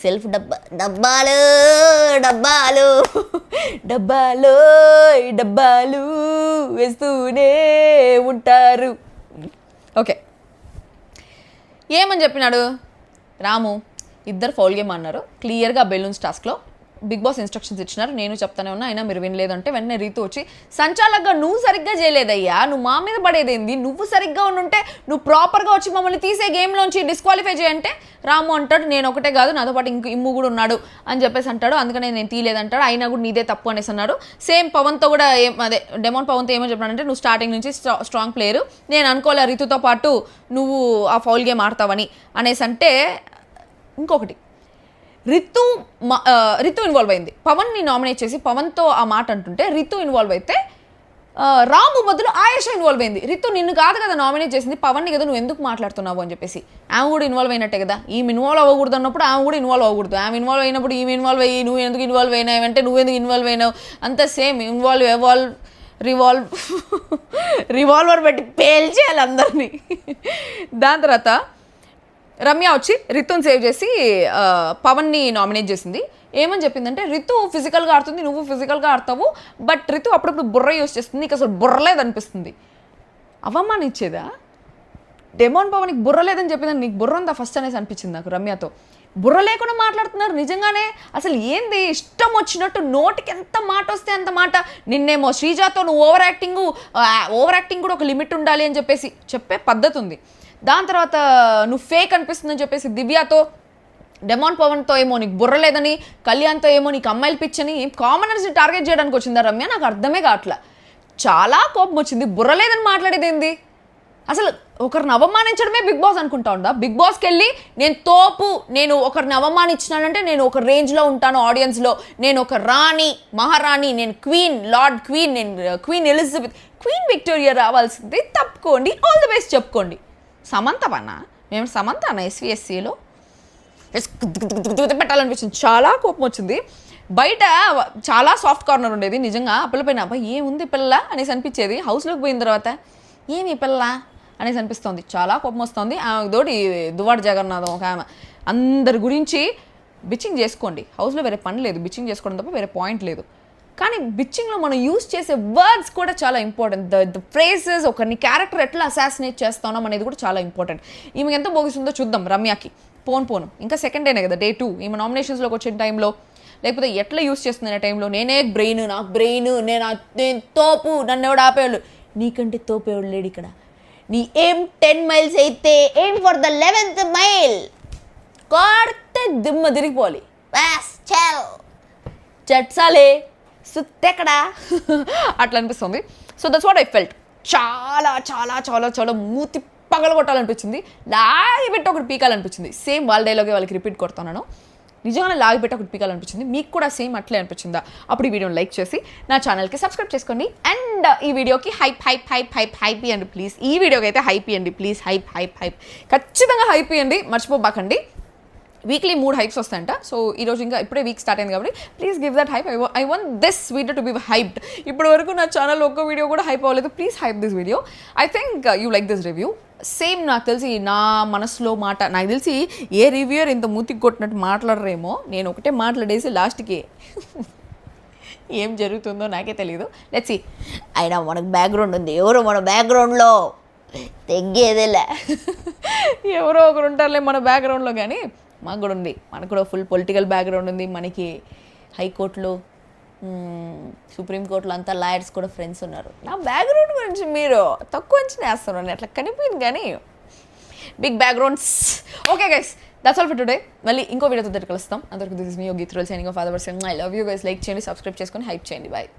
సెల్ఫ్ డబ్బాలు డబ్బాలు డబ్బాలు డబ్బాలు వేస్తూనే ఉంటారు. ఓకే, ఏమని చెప్పినాడు రాము? ఇద్దరు ఫౌల్ గేమ్ అన్నారు క్లియర్గా బెలూన్స్ టాస్క్లో. బిగ్ బాస్ ఇన్స్ట్రక్షన్స్ ఇచ్చినారు, నేను చెప్తానే ఉన్నా, అయినా మీరు వినలేదంటే వెంటనే రీతు వచ్చి సంచాలకగా నువ్వు సరిగ్గా చేయలేదయ్యా, నువ్వు మా మీద పడేదేంది, నువ్వు సరిగ్గా ఉండుంటే నువ్వు ప్రాపర్గా వచ్చి మమ్మల్ని తీసే గేమ్లోంచి డిస్క్వాలిఫై చేయంటే రాము అంటాడు నేను ఒకటే కాదు నాతో పాటు ఇమ్ము కూడా ఉన్నాడు అని చెప్పేసి అంటాడు. అందుకనే నేను తీయలేదంటాడు. అయినా కూడా నీదే తప్పు అనేసి అన్నాడు. సేమ్ పవన్తో కూడా అదే డెమాన్ పవన్తో ఏమో చెప్పాడంటే, నువ్వు స్టార్టింగ్ నుంచి స్ట్రాంగ్ ప్లేయరు, నేను అనుకోలే రితుతో పాటు నువ్వు ఆ ఫౌల్ గేమ్ ఆడతావని అనేసి. అంటే ఇంకొకటి, రితు ఇన్వాల్వ్ అయింది. పవన్ని నామినేట్ చేసి పవన్తో ఆ మాట అంటుంటే రితు ఇన్వాల్వ్ అయితే రాము బదులు ఆయేషా ఇన్వాల్వ్ అయింది. రితు నిన్ను కాదు కదా నామినేట్ చేసింది, పవన్ని కదా, నువ్వు ఎందుకు మాట్లాడుతున్నావు అని చెప్పేసి. ఆమె కూడా ఇన్వాల్వ్ అయినట్టే కదా. ఈమె ఇన్వాల్వ్ అవ్వకూడదు అన్నప్పుడు ఆమె కూడా ఇన్వాల్వ్ అవ్వకూడదు. ఆమె ఇన్వాల్వ్ అయినప్పుడు ఈమె ఇన్వాల్వ్ అయ్యి నువ్వు ఎందుకు ఇన్వాల్వ్ అయినావు అంటే నువ్వెందుకు ఇన్వాల్వ్ అయినావు, అంతా సేమ్. రివాల్వర్ పెట్టి పేల్చేయాలి అందరినీ. దాని తర్వాత రమ్య వచ్చి రితుని సేవ్ చేసి పవన్ని నామినేట్ చేసింది. ఏమని చెప్పిందంటే, రితు ఫిజికల్గా ఆడుతుంది, నువ్వు ఫిజికల్గా ఆడతావు, బట్ రితు అప్పుడప్పుడు బుర్ర యూస్ చేస్తుంది, నీకు అసలు బుర్రలేదనిపిస్తుంది. అవమానించేదా? డెమాన్ పవన్కి బుర్ర లేదని చెప్పిందని నీకు బుర్ర ఉందా ఫస్ట్ అనేసి అనిపించింది నాకు రమ్యతో. బుర్ర లేకుండా మాట్లాడుతున్నారు నిజంగానే. అసలు ఏంది ఇష్టం వచ్చినట్టు నోటికి ఎంత మాట వస్తే అంత మాట. నిన్నేమో శ్రీజాతో నువ్వు ఓవర్ యాక్టింగ్ కూడా ఒక లిమిట్ ఉండాలి అని చెప్పేసి చెప్పే పద్ధతి ఉంది. దాని తర్వాత నువ్వు ఫేక్ అనిపిస్తుందని చెప్పేసి దివ్యతో, డెమాన్ పవన్తో ఏమో నీకు బుర్ర లేదని, కళ్యాణ్తో ఏమో నీకు అమ్మాయిలు పిచ్చని, కామనర్స్ని టార్గెట్ చేయడానికి వచ్చిందా రమ్య? నాకు అర్థమే కావట్లా. చాలా కోపం వచ్చింది. బుర్ర లేదని మాట్లాడేది ఏంది? అసలు ఒకరిని అవమానించడమే బిగ్ బాస్ అనుకుంటా ఉందా? బిగ్ బాస్కి వెళ్ళి నేను ఒకరిని అవమానించినానంటే నేను ఒక రేంజ్లో ఉంటాను ఆడియన్స్లో, నేను ఒక రాణి, మహారాణి, నేను క్వీన్, లార్డ్ క్వీన్, నేను క్వీన్ ఎలిజబెత్, క్వీన్ విక్టోరియా రావాల్సింది. తప్పుకోండి, ఆల్ ది బెస్ట్ చెప్పుకోండి. సమంతవన్నా మేము సమంతనా ఎస్వీఎస్సీలో పెట్టాలనిపించింది. చాలా కోపం వచ్చింది. బయట చాలా సాఫ్ట్ కార్నర్ ఉండేది నిజంగా. ఆ పిల్ల పైన ఏముంది పిల్ల అనేసి అనిపించేది. హౌస్లోకి పోయిన తర్వాత ఏమి పిల్ల అనేసి అనిపిస్తుంది. చాలా కోపం వస్తుంది. ఆమె తోటి దువ్వాడ జగన్నాథం ఒక ఆమె. అందరి గురించి బిచ్చింగ్ చేసుకోండి. హౌస్లో వేరే పని లేదు, బిచ్చింగ్ చేసుకోవడం తప్ప వేరే పాయింట్ లేదు. కానీ బిచ్చింగ్లో మనం యూస్ చేసే వర్డ్స్ కూడా చాలా ఇంపార్టెంట్. ద ఫ్రేజెస్, ఒకరిని క్యారెక్టర్ ఎట్లా అసాసినేట్ చేస్తున్నాం అనేది కూడా చాలా ఇంపార్టెంట్. ఈమె ఎంత బోగిస్తుందో చూద్దాం రమ్యకి. పోను ఇంకా సెకండ్ డేనే కదా, డే 2 ఈమె నామినేషన్స్లోకి వచ్చిన టైంలో, లేకపోతే ఎట్లా యూస్ చేస్తుంది ఆ టైంలో. నేనే బ్రెయిన్, నాకు బ్రెయిన్, నేను తోపు, నన్ను ఎవడు ఆపేవాళ్ళు. నీకంటే తోపేవాడు లేడు ఇక్కడ. నీ ఏం 10 మైల్స్ అయితే ఏం ఫర్ ద 11th మైల్ కొడితే దిమ్మ తిరిగిపోవాలి. చట్సాలే సుత్తెక్కడా అట్లా అనిపిస్తుంది. So that's what I felt. చాలా చాలా చాలా చాలా మూతి పగల కొట్టాలనిపించింది, లాగిపెట్టి ఒకటి పీకాలనిపించింది. సేమ్ వాళ్ళ డైలాగే వాళ్ళకి రిపీట్ కొడుతున్నాను. నిజంగానే లాగిపెట్టి ఒకటి పీకాలనిపించింది. మీకు కూడా సేమ్ అట్లే అనిపించిందా? అప్పుడు ఈ వీడియోని లైక్ చేసి నా ఛానల్కి సబ్స్క్రైబ్ చేసుకోండి. అండ్ ఈ వీడియోకి హైప్ ఇవ్వండి ప్లీజ్. ఈ వీడియోకి అయితే హైప్ ఇవ్వండి ప్లీజ్. హైప్ ఖచ్చితంగా హైప్ ఇవ్వండి, మర్చిపోబాకండి. వీక్లీ 3 హైప్స్ వస్తాయంట. సో ఈరోజు ఇంకా ఇప్పుడే వీక్ స్టార్ట్ అయింది కాబట్టి please give that hype. I want this video to be hyped. ఇప్పటి వరకు నా ఛానల్ ఒక్క వీడియో కూడా హైప్ అవ్వలేదు. Please hype this video. I think you like this review. Same నాకు తెలిసి నా మనసులో మాట, నాకు తెలిసి ఏ రివ్యూయర్ ఇంత మూతికి కొట్టినట్టు మాట్లాడరేమో. నేను ఒకటే మాట్లాడేసి లాస్ట్కి ఏం జరుగుతుందో నాకే తెలియదు. Let's see. అయినా మనకు బ్యాక్గ్రౌండ్ ఉంది, ఎవరు మన బ్యాక్గ్రౌండ్లో తెగ్గేదేలే. ఎవరో ఒకరు ఉంటారులే మన బ్యాక్గ్రౌండ్లో, కానీ మాకు కూడా ఉంది. మనకు కూడా ఫుల్ పొలిటికల్ బ్యాక్గ్రౌండ్ ఉంది. మనకి హైకోర్టులో, సుప్రీంకోర్టులో అంతా లాయర్స్ కూడా ఫ్రెండ్స్ ఉన్నారు. నా బ్యాక్గ్రౌండ్ గురించి మీరు తక్కువ అంచనా వేస్తున్నారు, అట్లా కనిపించింది కానీ big backgrounds. Okay guys, that's all for today. మళ్ళీ ఇంకో వీడియోతో దగ్గర కలుస్తాం. అందరికీ దిస్ ఇస్ మీ యోగి త్రోల్ సైనింగ్ ఆఫ్. ఫాదర్ I love you guys. Like చేయండి, సబ్స్క్రైబ్ చేసుకొని హైప్ చేయండి. బాయ్.